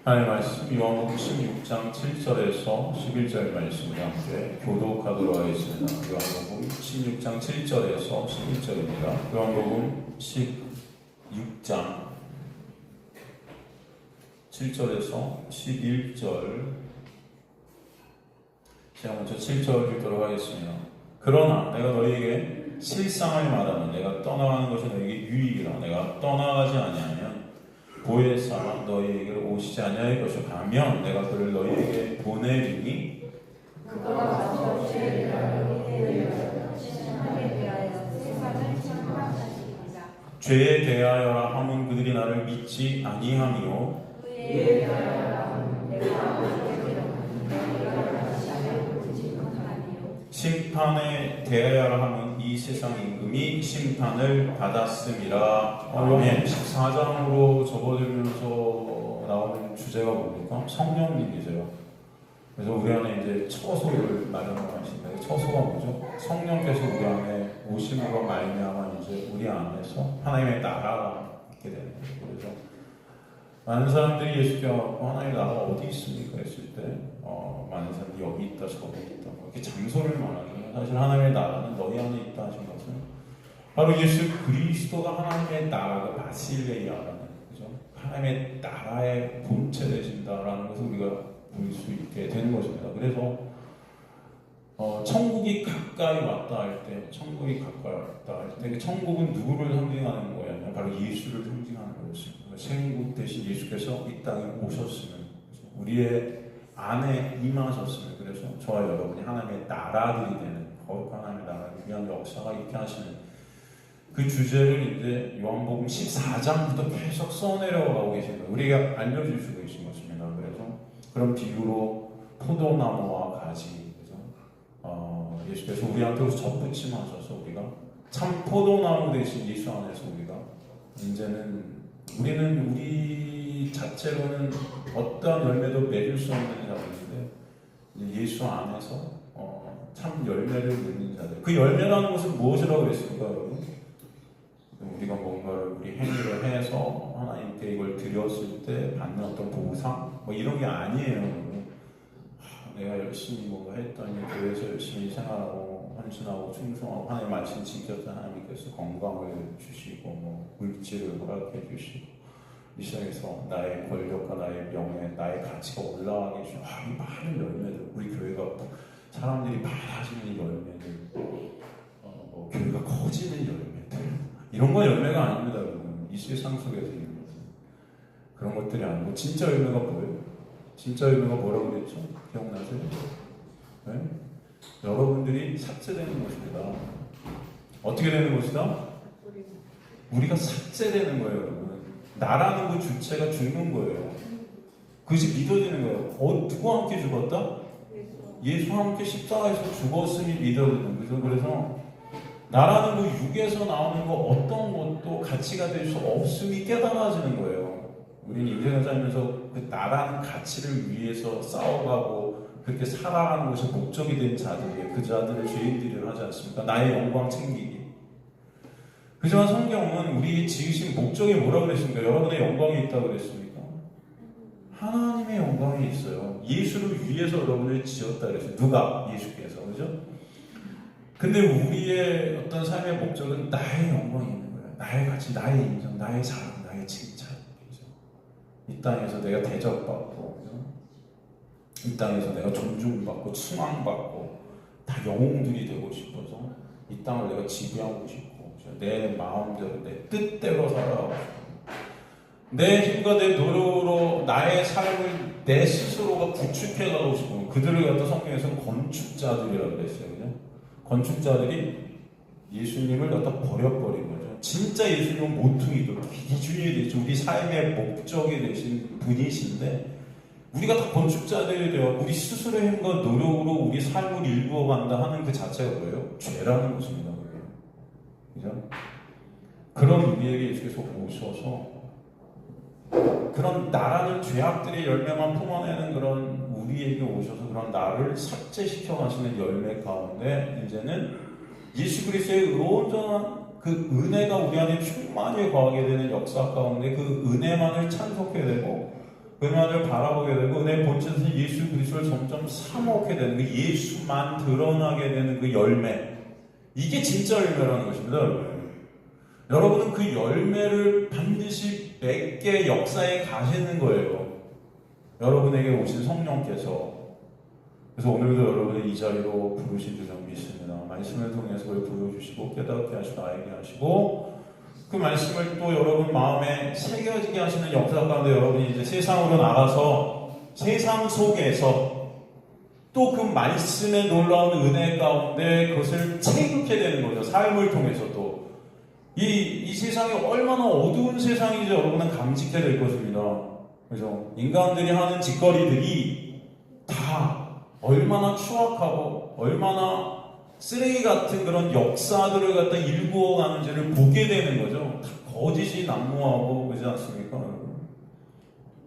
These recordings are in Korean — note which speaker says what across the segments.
Speaker 1: 하나님의 말씀 요한복음 16장 7절에서 11절 말씀을 함께 교독하도록 하겠습니다. 요한복음 16장 7절에서 11절입니다. 요한복음 16장 7절에서 11절 제가 먼저 7절 읽도록 하겠습니다. 그러나 내가 너희에게 실상을 말하면 내가 떠나가는 것이 너희에게 유익이라. 내가 떠나가지 아니하면 보혜사가 너희에게 오시지 아니할 것이요 가면 내가 그를 너희에게 보내리니 죄에 대하여라 함은 그들이 나를 믿지 아니하며 심판에 대하여라 함은 이 세상 임금이 심판을 받았음이라. 요한 14장으로 접어들면서 나오는 주제가 뭡니까? 성령님이세요. 그래서 우리 안에 이제 처소를 마련하신다. 처소가 뭐죠? 성령께서 우리 안에 오심으로 말미암아 이제 우리 안에서 하나님의 나라가 있게 되는 거예요. 그래서 많은 사람들이 예수께 하나님의 나라가 어디 있습니까? 했을 때 많은 사람들이 여기 있다 저기 있다 이렇게 장소를 말하죠. 사실 하나님의 나라는 너희 안에 있다 하신 것은 바로 예수 그리스도가 하나님의 나라가 바실레이아라는 그죠? 하나님의 나라의 본체 되신다라는 것을 우리가 볼 수 있게 되는 것입니다. 그래서 천국이 가까이 왔다 할 때, 천국은 누구를 상징하는 거예요? 바로 예수를 상징하는 거였습니다. 생국 대신 예수께서 이 땅에 오셨으면, 우리의 안에 임하셨으면, 그래서 저와 여러분이 하나님의 나라들이 되는, 거룩한 하나님의 나라를 위한 역사가 있게 하시는 그 주제를 이제 요한복음 14장부터 계속 써내려가고 계신 거예요. 우리가 알려주시고 계신 것입니다. 그래서 그런 비유로 포도나무와 가지, 예수께서 우리한테 접붙임하셔서 우리가 참 포도나무 대신 예수 안에서 우리가 이제는 우리는 우리 자체로는 어떠한 열매도 맺을 수 없는 자들인데 예수 안에서 참 열매를 맺는 자들. 그 열매라는 것은 무엇이라고 그랬습니까, 여러분? 우리가 뭔가를 우리 행위를 해서 하나님께 이걸 드렸을 때 받는 어떤 보상 뭐 이런 게 아니에요. 내가 열심히 뭔가 했더니 교회에서 열심히 생활하고 헌신하고 충성하고 하나님 말씀 지켰던 하나님께서 건강을 주시고 뭐 물질을 허락해 주시고 이 세상에서 나의 권력과 나의 명예, 나의 가치가 올라가게 해주시고 이 많은 열매들, 우리 교회가 사람들이 많아지는 열매들, 교회가 커지는 열매들, 이런 건 열매가 아닙니다, 여러분. 이 세상 속에서 있는 것은 그런 것들이 아니고 진짜 열매가 뭐예요? 진짜 열매가 뭐라고 그랬죠? 기억나세요? 네? 여러분들이 삭제되는 것입니다. 어떻게 되는 것이다? 우리가 삭제되는 거예요, 여러분. 나라는 그 주체가 죽는 거예요. 그것이 믿어지는 거예요. 누구와 함께 죽었다? 예수와 함께 십자가에서 죽었음이 믿어지는 거죠. 그래서 나라는 그 육에서 나오는 거 어떤 것도 가치가 될 수 없음이 깨달아지는 거예요. 우리는 인생을 살면서 그 나라는 가치를 위해서 싸워가고 그렇게 살아가는 것이 목적이 된 자들이에요. 그 자들을 죄인들이라 하지 않습니까? 나의 영광 챙기기. 하지만 성경은 우리 지으신 목적이 뭐라고 그랬습니까? 여러분의 영광이 있다고 그랬습니까? 하나님의 영광이 있어요. 예수를 위해서 여러분을 지었다 그랬어요. 누가? 예수께서. 그죠? 근데 우리의 어떤 삶의 목적은 나의 영광이 있는 거예요. 나의 가치, 나의 인정, 나의 사랑, 나의 칭찬. 그죠? 이 땅에서 내가 대접받고, 그죠? 이 땅에서 내가 존중받고, 충앙받고, 다 영웅들이 되고 싶어서 이 땅을 내가 지배하고 싶고, 그죠? 내 마음대로, 내 뜻대로 살아가고 싶고, 내 힘과 내 노력으로 나의 삶을 내 스스로가 구축해 가고 싶고, 그들을 갖다 성경에서는 건축자들이라고 그랬어요. 그죠? 건축자들이 예수님을 갖다 버려버린 거죠. 진짜 예수님은 모퉁이도 기준이 되죠. 우리 삶의 목적이 되신 분이신데 우리가 다 건축자들이 되어 우리 스스로의 힘과 노력으로 우리 삶을 일구어간다 하는 그 자체가 뭐예요? 죄라는 것입니다. 그죠? 그런 우리에게 예수께서 오셔서 그런 나라는 죄악들의 열매만 품어내는 그런 우리에게 오셔서 그런 나를 삭제시켜 가시는 열매 가운데 이제는 예수 그리스도의 온전한 그 은혜가 우리 안에 충만히 거하게 되는 역사 가운데 그 은혜만을 찬송해야 되고 그날을 바라보게 되고 은혜의 본체에서 예수 그리스도를 점점 사모하게 되는 그 예수만 드러나게 되는 그 열매, 이게 진짜 열매라는 것입니다. 여러분은 그 열매를 반드시 맺게 역사에 가시는 거예요. 여러분에게 오신 성령께서. 그래서 오늘도 여러분을 이 자리로 부르신 줄 믿습니다. 말씀을 통해서 그걸 보여주시고 깨닫게 하시고 알게 하시고 그 말씀을 또 여러분 마음에 새겨지게 하시는 역사 가운데 여러분이 이제 세상으로 나가서 세상 속에서 또 그 말씀의 놀라운 은혜 가운데 그것을 체육해 되는 거죠. 삶을 통해서 또 이 세상이 얼마나 어두운 세상인지 여러분은 감지게 될 것입니다. 그죠? 인간들이 하는 짓거리들이 다 얼마나 추악하고 얼마나 쓰레기 같은 그런 역사들을 갖다 일구어 가는지를 보게 되는 거죠. 다 거짓이 난무하고 그러지 않습니까?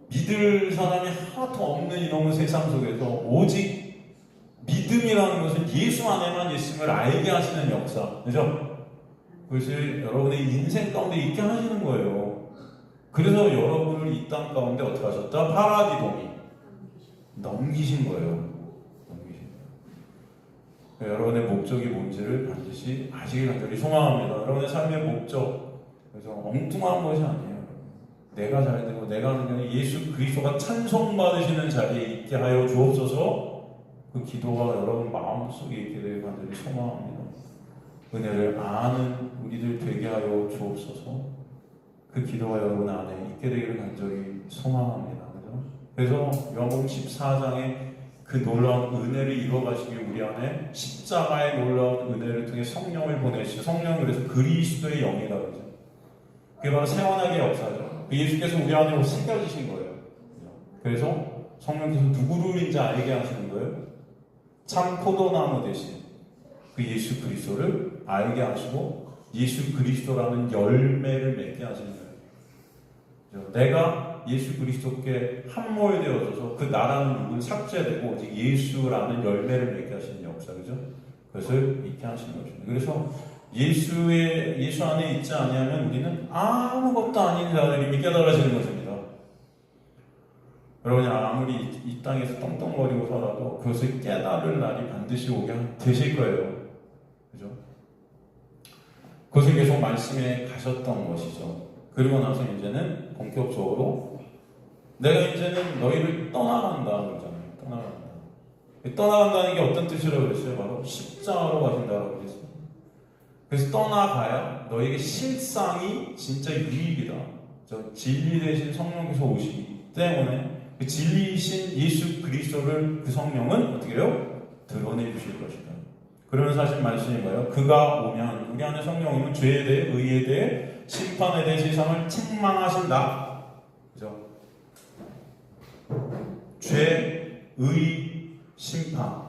Speaker 1: 믿을 사람이 하나도 없는 이놈의 세상 속에서 오직 믿음이라는 것은 예수 안에만 있음을 알게 하시는 역사, 그죠? 그것을 여러분의 인생 가운데 있게 하시는 거예요. 그래서 여러분을 이 땅 가운데 어떻게 하셨다? 파라디동이 넘기신 거예요. 여러분의 목적이 뭔지를 반드시 아시길 간절히 소망합니다. 여러분의 삶의 목적, 그래서 엉뚱한 것이 아니에요. 내가 잘 되고 내가 하는 게 예수 그리스도가 찬송받으시는 자리에 있게 하여 주옵소서. 그 기도가 여러분 마음속에 있게 되길 간절히 소망합니다. 은혜를 아는 우리들 되게 하여 주옵소서. 그 기도가 여러분 안에 있게 되기를 간절히 소망합니다. 그래서 요한복음 14장에 그 놀라운 은혜를 이루어가시기 우리 안에 십자가의 놀라운 은혜를 통해 성령을 보내시고, 성령은 그래서 그리스도의 영이다 그러죠. 그게 바로 세원하게 역사죠. 예수께서 우리 안에 새겨지신 거예요. 그래서 성령께서 누구를 이제 알게 하시는 거예요. 참 포도나무 대신 그 예수 그리스도를 알게 하시고 예수 그리스도라는 열매를 맺게 하시는 거예요. 내가 예수 그리스도께 함몰되어져서 그 나라는 누군 삭제되고 오직 예수라는 열매를 맺게 하시는 역사, 그죠? 그것을 잊게 하시는 것입니다. 그래서 예수 안에 있지 아니하면 우리는 아무것도 아닌 자들임이 깨달아지는 것입니다. 여러분이 아무리 이 땅에서 떵떵거리고 살아도 그것을 깨달을 날이 반드시 오게 되실 거예요. 그죠? 그것을 계속 말씀에 가셨던 것이죠. 그리고 나서 이제는 본격적으로 내가 이제는 너희를 떠나간다 그러잖아요. 떠나간다는 게 어떤 뜻이라고 그랬어요? 바로 십자가로 가신다고 그랬어요. 그래서 떠나가야 너에게 실상이 진짜 유익이다. 진리 대신 성령께서 오시기 때문에 그 진리이신 예수 그리스도를 그 성령은 어떻게 해요? 드러내 주실 것이다. 그러면 사실 말씀이 뭐예요? 그가 오면 우리 안에 성령이면 죄에 대해, 의에 대해, 심판에 대해 세상을 책망하신다. 그죠? 죄, 의, 심판.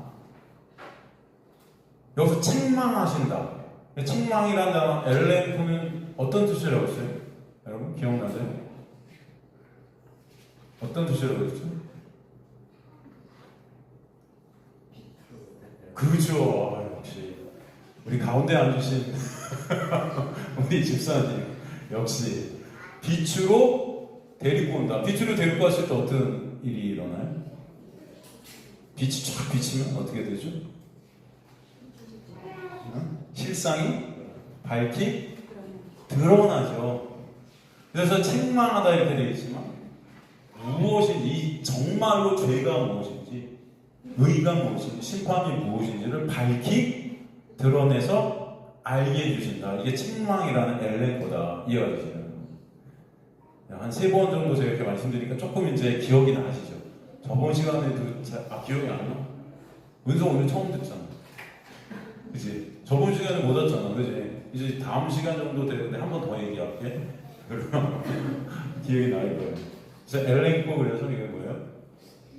Speaker 1: 여기서 책망하신다. 책망이라는 단어, 엘렌코는 어떤 뜻이라고 했어요? 여러분 기억나세요? 어떤 뜻이라고 했죠? 그죠. 역시 우리 가운데 앉으신 우리 집사님 역시 빛으로 데리고 온다. 빛으로 데리고 갔을 때 어떤 일이 일어나요? 빛이 쫙 비치면 어떻게 되죠? 실상이 밝히 드러나죠. 그래서 책망하다 이렇게 되어 있지만 무엇인지, 정말로 죄가 무엇인지, 의가 무엇인지, 심판이 무엇인지를 밝히 드러내서 알게 해주신다. 이게 책망이라는 엘렌코다. 이해가 되시나요? 한 3번 정도 제가 이렇게 말씀드리니까 조금 이제 기억이 나시죠? 저번 시간에도 기억이 안 나? 은서 오늘 처음 듣잖아. 그치? 저번 시간에 못 왔잖아. 그치? 이제 다음 시간 정도 되는데 한 번 더 얘기할게. 그러면 기억이 날 거예요. 그래서 엘렌코, 그래서 이게 뭐예요?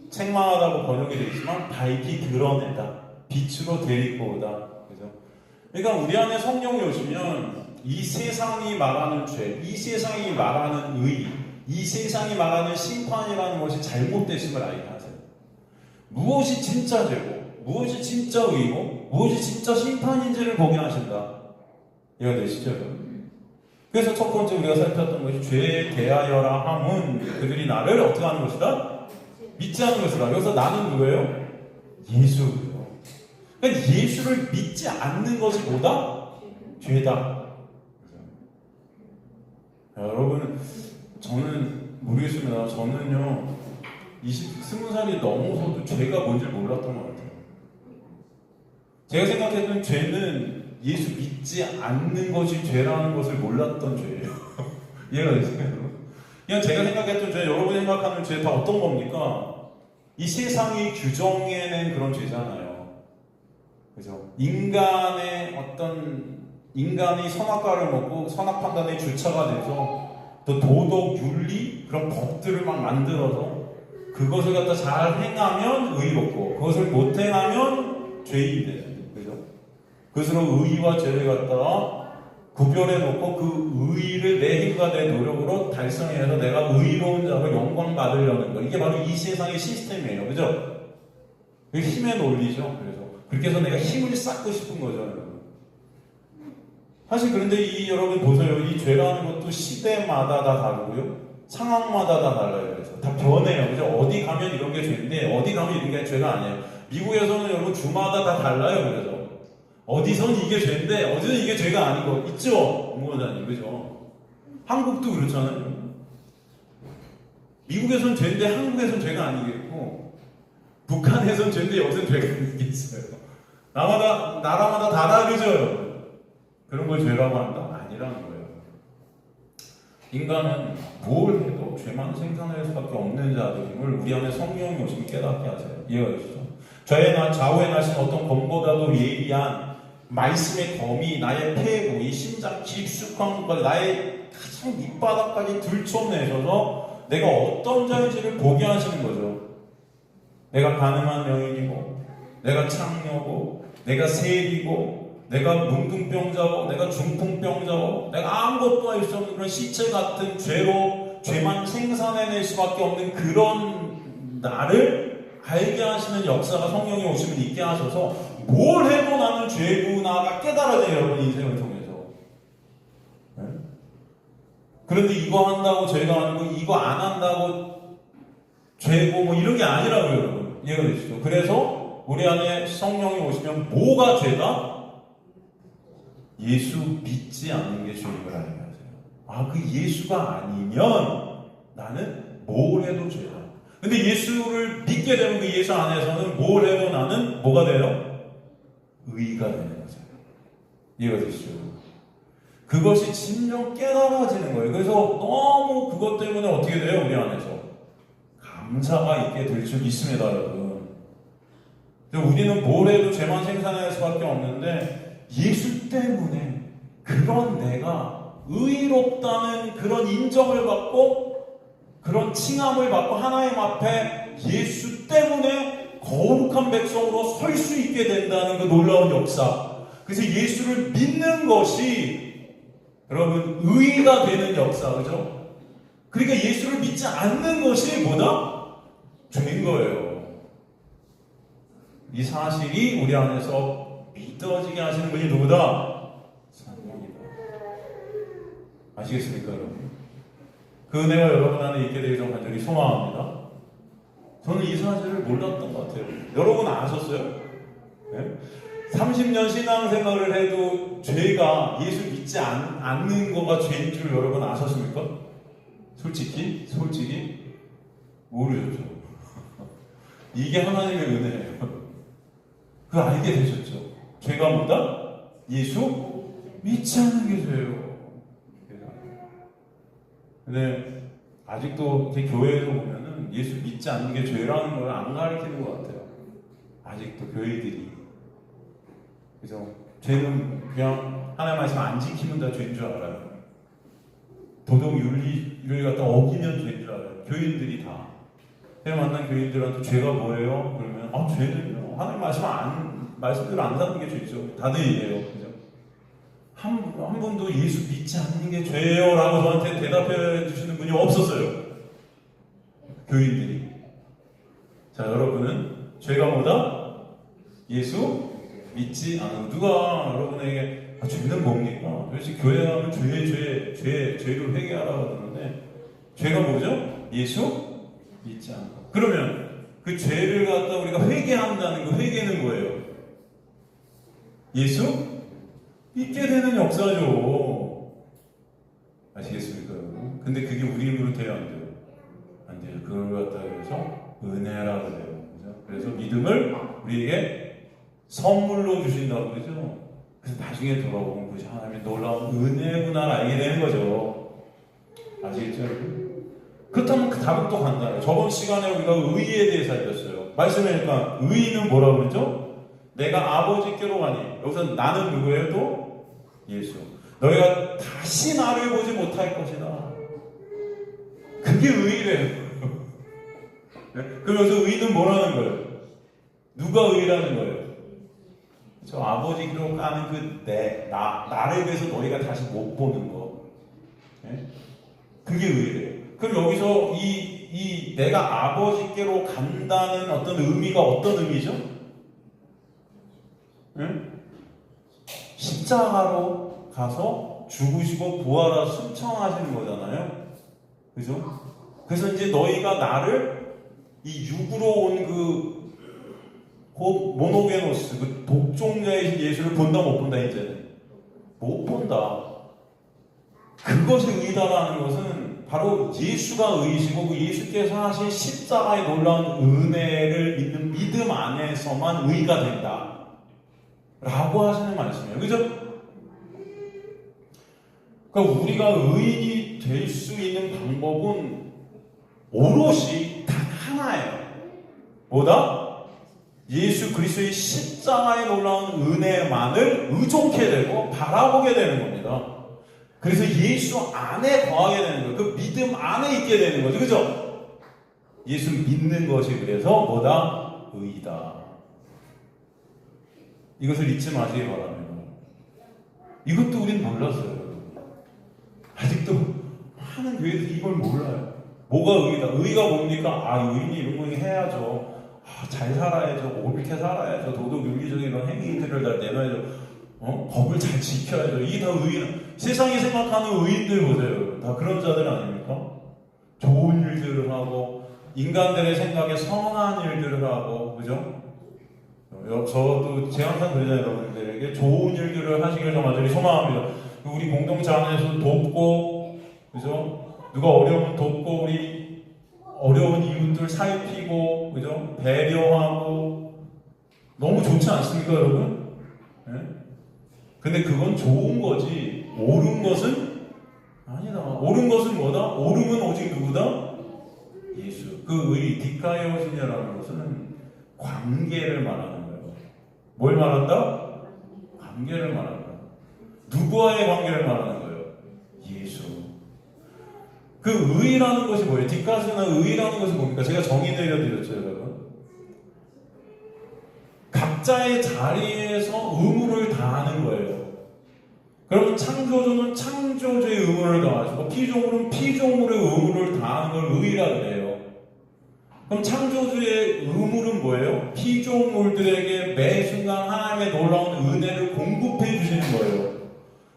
Speaker 1: 책망하다고 번역이 되어 있지만 밝히 드러내다. 빛으로 데리고 오다. 그죠? 그러니까 우리 안에 성령이 오시면 이 세상이 말하는 죄, 이 세상이 말하는 의, 이 세상이 말하는 심판이라는 것이 잘못되심을 알게 하세요. 무엇이 진짜 죄고, 무엇이 진짜 의고, 무엇이 진짜 심판인지를 보게 하신다. 이해가 되시죠? 그래서 첫 번째 우리가 살폈던 것이 죄에 대하여라 함은 그들이 나를 어떻게 하는 것이다? 믿지 않는 것이다. 그래서 나는 누구예요? 예수예요. 그러니까 예수를 믿지 않는 것이 뭐다? 죄다. 여러분, 저는 모르겠습니다. 저는요, 20살이 넘어서도 죄가 뭔지 몰랐던 것 같아요. 제가 생각했던 죄는 예수 믿지 않는 것이 죄라는 것을 몰랐던 죄예요. 이해가 되세요? 그냥 제가 생각했던 죄, 여러분이 생각하는 죄 다 어떤 겁니까? 이 세상이 규정해낸 그런 죄잖아요. 그죠? 인간이 선악과를 먹고 선악 판단의 주체가 돼서 또 도덕, 윤리 그런 법들을 막 만들어서 그것을 갖다 잘 행하면 의롭고 그것을 못 행하면 죄인이 돼요. 그죠? 그것으로 의와 죄를 갖다가 구별해 놓고 그 의를 내 힘과 내 노력으로 달성해서 내가 의로운 자로 영광 받으려는 거. 이게 바로 이 세상의 시스템이에요. 그죠? 그게 힘의 논리죠. 그래서 그렇게 해서 내가 힘을 쌓고 싶은 거죠. 여러분. 사실 그런데 여러분 보세요. 이 죄라는 것도 시대마다 다 다르고요. 상황마다 다 달라요. 그래서 다 변해요. 그죠? 어디 가면 이런 게 죄인데 어디 가면 이런 게 죄가 아니에요. 미국에서는 여러분 주마다 다 달라요. 그래서 어디선 이게 죄인데 어디선 이게 죄가 아닌 거 있죠? 공무원장님, 그죠? 한국도 그렇잖아요. 미국에선 죄인데 한국에선 죄가 아니겠고 북한에선 죄인데 여기선 죄가 아니겠어요. 나라마다 다 다르죠. 그런 걸 죄라고 한다? 아니라는 거예요. 인간은 뭘 해도 죄만 생산할 수밖에 없는 자들임을 우리 안에 성령이 오시면 깨닫게 하세요. 이해가 되시죠? 좌우에 나신 어떤 검보다도 예리한 말씀의 검이 나의 폐부, 이 심장 깊숙한 것, 나의 가장 밑바닥까지 들춰내셔서 내가 어떤 자인지를 보게 하시는 거죠. 내가 가늠한 여인이고, 내가 창녀고, 내가 세리고, 내가 문둥병자고, 내가 중풍병자고, 내가 아무것도 할 수 없는 그런 시체 같은 죄로 죄만 생산해낼 수밖에 없는 그런 나를 알게 하시는 역사가 성령이 오시면 있게 하셔서 뭘 해도 나는 죄구나가 깨달아져요. 여러분 인생을 통해서. 네? 그런데 이거 한다고 죄가 아니고 이거 안 한다고 죄고 뭐 이런 게 아니라고요. 여러분 이해가 되시죠? 그래서 우리 안에 성령이 오시면 뭐가 죄다? 예수 믿지 않는 게 죄인 걸 알게 하세요. 그 예수가 아니면 나는 뭘 해도 죄다. 근데 예수를 믿게 되면 그 예수 안에서는 뭘 해도 나는 뭐가 돼요? 의가 되는 거죠. 이해가 되시죠? 그것이 진정 깨달아지는 거예요. 그래서 너무 그것 때문에 어떻게 돼요? 우리 안에서 감사가 있게 될 줄 믿습니다, 여러분. 우리는 뭘 해도 죄만 생산할 수밖에 없는데 예수 때문에 그런 내가 의롭다는 그런 인정을 받고 그런 칭함을 받고 하나님 앞에 예수 때문에 거룩한 백성으로 설 수 있게 된다는 그 놀라운 역사. 그래서 예수를 믿는 것이 여러분 의가 되는 역사, 그죠? 그러니까 예수를 믿지 않는 것이 뭐다? 죄인 거예요. 이 사실이 우리 안에서 믿어지게 하시는 분이 누구다? 성령이다. 아시겠습니까, 여러분? 그 은혜가 여러분 안에 있게 되길 좀 간절히 소망합니다. 저는 이 사실을 몰랐던 것 같아요. 여러분 아셨어요? 네? 30년 신앙생활을 해도 죄가 예수 믿지 않는 거가 죄인 줄 여러분 아셨습니까? 솔직히 모르셨죠. 이게 하나님의 은혜예요. 그거 알게 되셨죠. 죄가 뭐다? 예수 믿지 않는 게 죄예요. 근데 아직도 제 교회에서 보면은 예수 믿지 않는 게 죄라는 걸 안 가르치는 것 같아요. 아직도 교회들이. 그죠? 죄는 그냥 하나님 말씀 안 지키면 다 죄인 줄 알아요. 도덕 윤리를 갖다 어기면 죄인 줄 알아요. 교인들이 다. 제가 만난 교인들한테 죄가 뭐예요? 그러면 죄는요. 하나님 말씀대로 안 사는 게 죄죠. 다들 이래요. 그죠? 한 분도 예수 믿지 않는 게 죄예요 라고 저한테 대답해 주시는 분이 없었어요. 교인들이. 자, 여러분은 죄가 뭐다? 예수 믿지 않는. 누가 여러분에게 죄는 뭡니까? 도대체 교회 가면 죄를 회개하라고 그러는데 죄가 뭐죠? 예수 믿지 않고. 그러면 그 죄를 갖다 우리가 회개한다는 그 회개는 뭐예요? 예수 믿게 되는 역사죠. 아시겠습니까, 여러분? 근데 그게 우리 힘으로 돼요, 안 돼요? 안 돼요. 그걸 갖다 그래서 은혜라고 그래요. 그죠? 그래서 믿음을 우리에게 선물로 주신다고 그러죠. 그래서 나중에 돌아보면 그것이 하나님의 놀라운 은혜구나 알게 되는 거죠. 아시겠죠? 그렇다면 그 답은 또 간단해요. 저번 시간에 우리가 의에 대해 살폈어요. 말씀하니까 의는 뭐라고 그러죠? 내가 아버지께로 가니. 여기서 나는 누구예요? 또 예수. 너희가 다시 나를 보지 못할 것이다. 그게 의래요. 그러면서 의는 뭐라는 거예요? 누가 의라는 거예요? 저 아버지께로 가는 그 나를 위해서 너희가 다시 못 보는 거. 그게 의래요. 그럼 여기서 이 내가 아버지께로 간다는 어떤 의미가 어떤 의미죠? 십자가로 가서 죽으시고 부활하 순창하시는 거잖아요. 그죠? 그래서 이제 너희가 나를 이 육으로 온 그 모노게노스, 그 독종자이신 예수를 본다 못 본다 이제는? 못 본다. 그것이 의다라는 것은 바로 예수가 의이시고 그 예수께서 하신 십자가의 놀라운 은혜를 믿는 믿음 안에서만 의가 된다 라고 하시는 말씀이에요. 그죠? 그러니까 우리가 의인이 될 수 있는 방법은 오롯이 단 하나예요. 뭐다? 예수 그리스도의 십자가의 놀라운 은혜만을 의존케 되고 바라보게 되는 겁니다. 그래서 예수 안에 거하게 되는 거예요. 그 믿음 안에 있게 되는 거죠. 그죠? 예수 믿는 것이 그래서 뭐다? 의이다. 이것을 잊지 마시기 바랍니다. 이것도 우린 몰랐어요. 아직도 많은 교회에서 이걸 몰라요. 뭐가 의이다? 의가 뭡니까? 의인이 이런 거 해야죠. 잘 살아야죠. 옳게 살아야죠. 도덕 윤리적인 이런 행위들을 다 내놔야죠. 법을 잘 지켜야죠. 이게 다 의인. 세상이 생각하는 의인들 보세요. 다 그런 자들 아닙니까? 좋은 일들을 하고 인간들의 생각에 선한 일들을 하고, 그죠? 저도 제 항상 그러잖아요. 여러분들에게 좋은 일들을 하시길 정말 소망합니다. 우리 공동체 안에서 돕고, 그죠? 누가 어려우면 돕고, 우리 어려운 이웃들 살피고, 그죠? 배려하고, 너무 좋지 않습니까, 여러분? 네? 근데 그건 좋은 거지, 옳은 것은 아니다. 옳은 것은 뭐다? 옳음은 오직 누구다? 예수. 그 의, 디카이오시냐라는 것은 관계를 말하는 거예요. 뭘 말한다? 관계를 말한다. 누구와의 관계를 말하는 거예요? 예수. 그 의라는 것이 뭐예요? 디카스는 의라는 것이 뭡니까? 제가 정의 내려드렸죠, 여러분. 각자의 자리에서 의무를 다하는 거예요. 그러면 창조주는 창조주의 의무를 다하시고 피조물은 피조물의 의무를 다하는 걸 의라 그래요. 그럼 창조주의 의무는 뭐예요? 피조물들에게 매 순간 하나님의 놀라운 은혜를 공급해 주시는 거예요.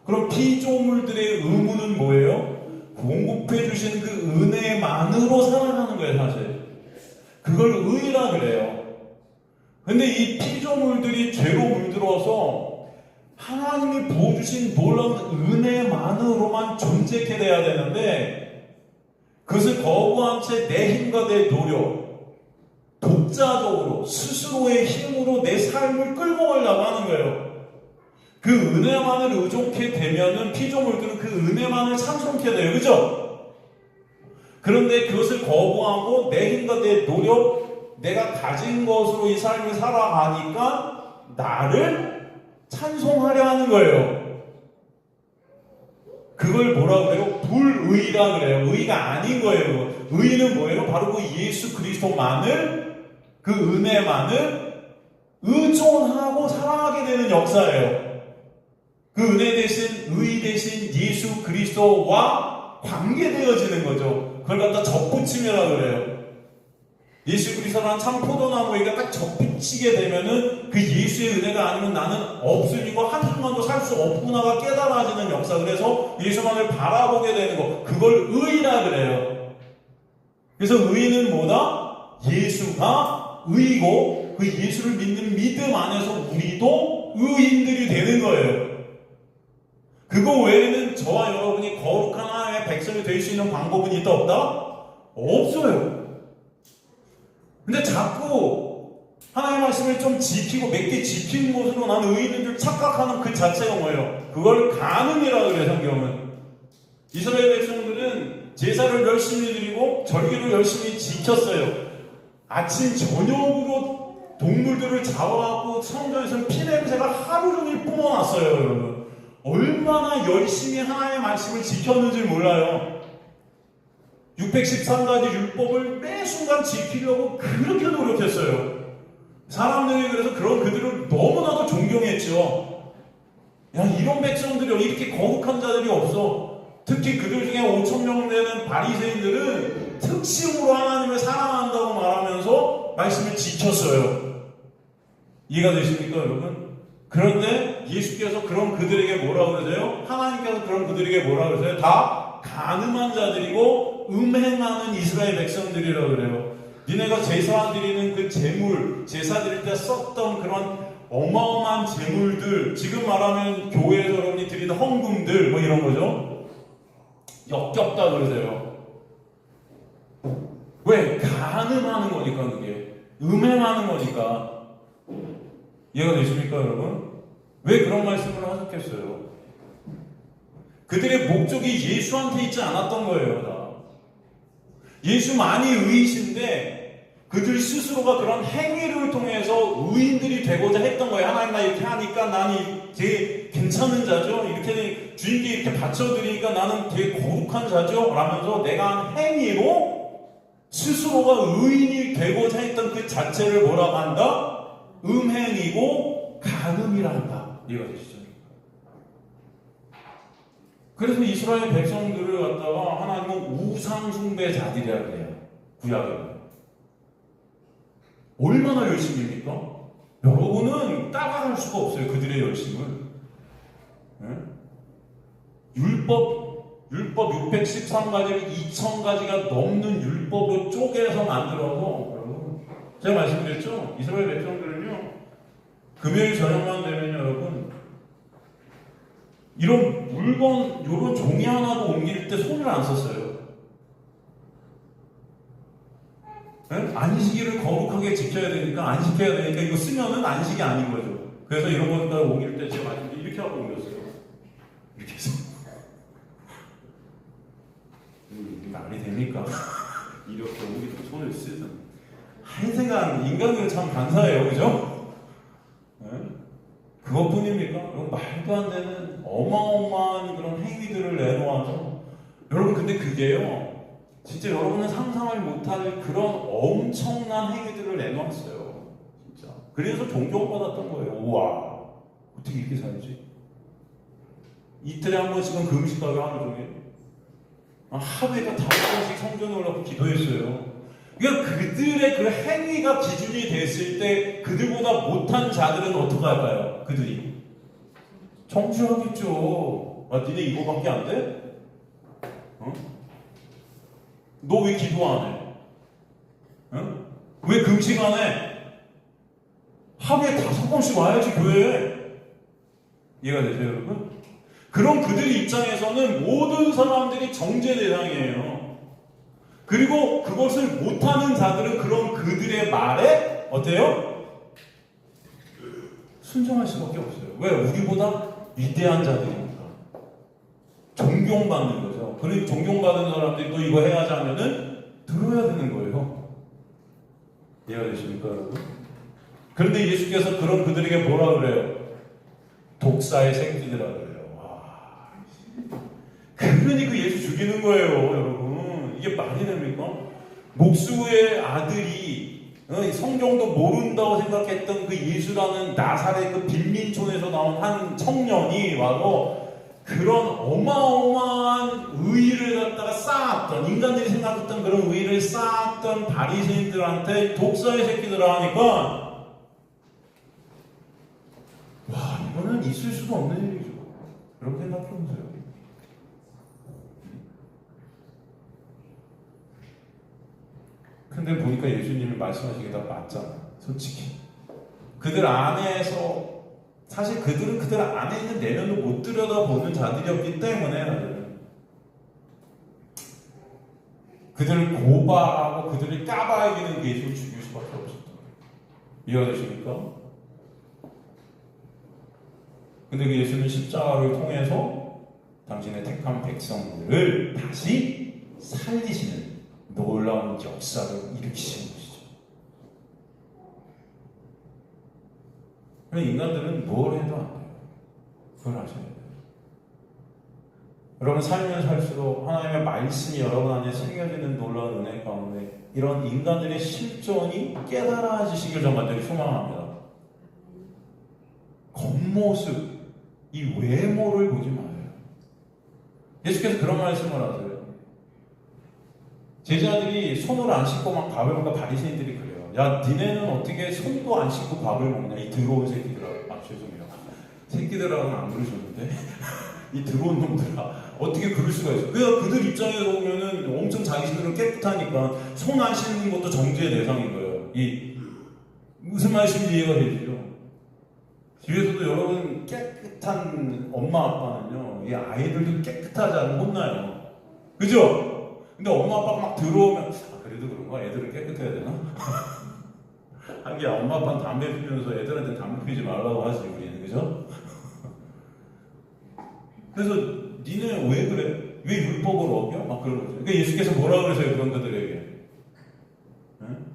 Speaker 1: 그럼 피조물들의 의무는 뭐예요? 공급해 주신 그 은혜만으로 살아가는 거예요, 사실. 그걸 의라 그래요. 근데 이 피조물들이 죄로 물들어서 하나님이 부어주신 놀라운 은혜만으로만 존재케 돼야 되는데, 그것을 거부한 채 내 힘과 내 노력, 독자적으로 스스로의 힘으로 내 삶을 끌고 가려고 하는 거예요. 그 은혜만을 의존케 되면은 피조물들은 그 은혜만을 찬송케 돼요. 그죠? 그런데 그것을 거부하고 내 힘과 내 노력, 내가 가진 것으로 이 삶을 살아가니까 나를 찬송하려 하는 거예요. 그걸 뭐라 그래요? 불의라 그래요. 의가 아닌 거예요. 의는 뭐예요? 바로 그 예수 그리스도만을, 그 은혜만을 의존하고 살아가게 되는 역사예요. 그 은혜 대신, 의 대신 예수 그리스도와 관계되어지는 거죠. 그걸 갖다 접붙이면라 그래요. 예수 그리스도라는 참 포도나무에게 딱 접붙이게 되면은 그 예수의 은혜가 아니면 나는 없으니까 한순간도 살 수 없구나가 깨달아지는 역사. 그래서 예수만을 바라보게 되는 거, 그걸 의라 그래요. 그래서 의는 뭐다? 예수가 의고 그 예수를 믿는 믿음 안에서 우리도 의인들이 되는 거예요. 그거 외에는 저와 여러분이 거룩한 하나님의 백성이 될 수 있는 방법은 있다 없다? 없어요. 근데 자꾸 하나님의 말씀을 좀 지키고 몇 개 지키는 것으로 나는 의인인 줄 착각하는 그 자체가 뭐예요? 그걸 간음이라고 그래요, 성경은. 이스라엘 백성들은 제사를 열심히 드리고 절기를 열심히 지켰어요. 아침 저녁으로 동물들을 잡아갖고 성전에서 피냄새가 하루 종일 뿜어놨어요, 여러분. 얼마나 열심히 하나님의 말씀을 지켰는지 몰라요. 613가지 율법을 매 순간 지키려고 그렇게 노력했어요. 사람들이 그래서 그런 그들을 너무나도 존경했죠. 야, 이런 백성들이 이렇게 거룩한 자들이 없어. 특히 그들 중에 5,000명 되는 바리새인들은 특심으로 하나님을 사랑한다고 말하면서 말씀을 지켰어요. 이해가 되십니까, 여러분? 그런데 예수께서 그런 그들에게 뭐라고 그러세요? 하나님께서 그런 그들에게 뭐라고 그러세요? 다 간음한 자들이고 음행하는 이스라엘 백성들이라고 그래요. 니네가 제사 드리는 그 제물, 제사 드릴 때 썼던 그런 어마어마한 제물들, 지금 말하면 교회에서 여러분이 드리는 헌금들 뭐 이런 거죠. 역겹다 그러세요. 왜? 간음하는 거니까, 그게 음행하는 거니까. 이해가 되십니까, 여러분? 왜 그런 말씀을 하셨겠어요? 그들의 목적이 예수한테 있지 않았던 거예요, 다. 예수만이 의이신데 그들 스스로가 그런 행위를 통해서 의인들이 되고자 했던 거예요. 하나님 나 이렇게 하니까 나는 되게 괜찮은 자죠. 이렇게 주님께 이렇게 바쳐드리니까 나는 되게 거룩한 자죠. 라면서 내가 한 행위로 스스로가 의인이 되고자 했던 그 자체를 뭐라고 한다? 음행이고 간음이라 한다. 이해가 되시죠? 그래서 이스라엘 백성들을 갖다가 하나님은 우상숭배자들이라고 해요. 구약에는. 얼마나 열심입니까? 여러분은 따라갈 수가 없어요. 그들의 열심을. 네? 율법 613가지를 2000가지가 넘는 율법을 쪼개서 만들어서, 여러분, 제가 말씀드렸죠? 이스라엘 백성들은요, 금요일 저녁만 되면 여러분, 이런 물건, 이런 종이 하나도 옮길 때 손을 안 썼어요. 네? 안식일을 거룩하게 지켜야 되니까, 안 지켜야 되니까, 이거 쓰면은 안식이 아닌 거죠. 그래서 이런 것들 옮길 때 제가 마지막에 이렇게 하고 옮겼어요. 이렇게 해서. 말이 됩니까? 이렇게 옮기고 손을 쓰든. 하여튼간, 인간들은 참 간사해요. 그죠? 네? 그것뿐입니까? 여러분, 말도 안 되는 어마어마한 그런 행위들을 내놓아서, 여러분, 근데 그게요, 진짜 여러분은 상상을 못할 그런 엄청난 행위들을 내놓았어요. 진짜. 그래서 존경받았던 거예요. 우와, 어떻게 이렇게 살지? 이틀에 한 번씩은 금식하고 하루 종일. 하루에가 5번씩 성전에 올라가서 기도했어요. 그러니까 그들의 그 행위가 기준이 됐을 때 그들보다 못한 자들은 어떻게 할까요? 그들이 정죄하겠죠. 니네 이거밖에 안 돼? 너 왜 기도 안 해? 왜 금식 안 해? 하루에 5번씩 와야지 교회에. 이해가 되세요, 여러분? 그런 그들 입장에서는 모든 사람들이 정죄 대상이에요. 그리고 그것을 못하는 자들은 그런 그들의 말에 어때요? 순종할 수밖에 없어요. 왜? 우리보다 위대한 자들이니까. 존경받는 거죠. 그리고 존경받는 사람들이 또 이거 해야 하자면은 들어야 되는 거예요. 이해가 되십니까, 여러분? 그런데 예수께서 그런 그들에게 뭐라 그래요? 독사의 생쥐들이라 그래요. 와. 그러니 그 예수 죽이는 거예요, 여러분. 이게 말이 됩니까? 목수의 아들이 성경도 모른다고 생각했던 그 예수라는 나사렛 그 빈민촌에서 나온 한 청년이 와서 그런 어마어마한 의의를 갖다가 쌓았던, 인간들이 생각했던 그런 의의를 쌓았던 바리새인들한테 독사의 새끼들아 하니까 와, 이거는 있을 수가 없는 일이죠. 그렇게 생각해 보세요. 근데 보니까 예수님이 말씀하시는 게 다 맞잖아요. 솔직히 그들 안에서, 사실 그들은 그들 안에 있는 내면도 못 들여다보는 자들이었기 때문에 그들을 고발하고 그들을 까발리는 예수를 죽일 수밖에 없었던 거예요. 이해되십니까? 근데 그 예수는 십자가를 통해서 당신의 택한 백성들을 다시 살리시는 놀라운 역사를 일으키시는 것이죠. 인간들은 뭘 해도 안 돼요. 그걸 아셔야 돼요. 여러분 살면 살수록 하나님의 말씀이 여러분 안에 새겨지는 놀라운 은혜 가운데 이런 인간들의 실존이 깨달아지시길 전 간절히 소망합니다. 겉모습, 이 외모를 보지 마세요. 예수께서 그런 말씀을 하세요. 제자들이 손을 안 씻고 막 밥을 먹으니까 바리새인들이 그래요. 야, 니네는 어떻게 손도 안 씻고 밥을 먹냐? 이 더러운 새끼들아. 아, 죄송해요. 새끼들하고는 안 그러셨는데. 이 더러운 놈들아. 어떻게 그럴 수가 있어? 그러니까 그들 입장에서 보면은 엄청 자기들은 깨끗하니까 손 안 씻는 것도 정죄의 대상인 거예요. 이 무슨 말씀인지 이해가 되시죠? 집에서도 여러분 깨끗한 엄마 아빠는요, 이 아이들도 깨끗하지 않으면 혼나요. 그죠? 근데 엄마 아빠가 막 들어오면 그래도 그런가? 애들은 깨끗해야 되나? 하기야 엄마 아빠는 담배 피우면서 애들한테 담배 피우지 말라고 하지 우리는. 그죠? 그래서 니네 왜 그래? 왜 율법을 어겨? 막 그런 거죠. 그러니까 예수께서 뭐라 그러세요? 그런 그들에게. 응?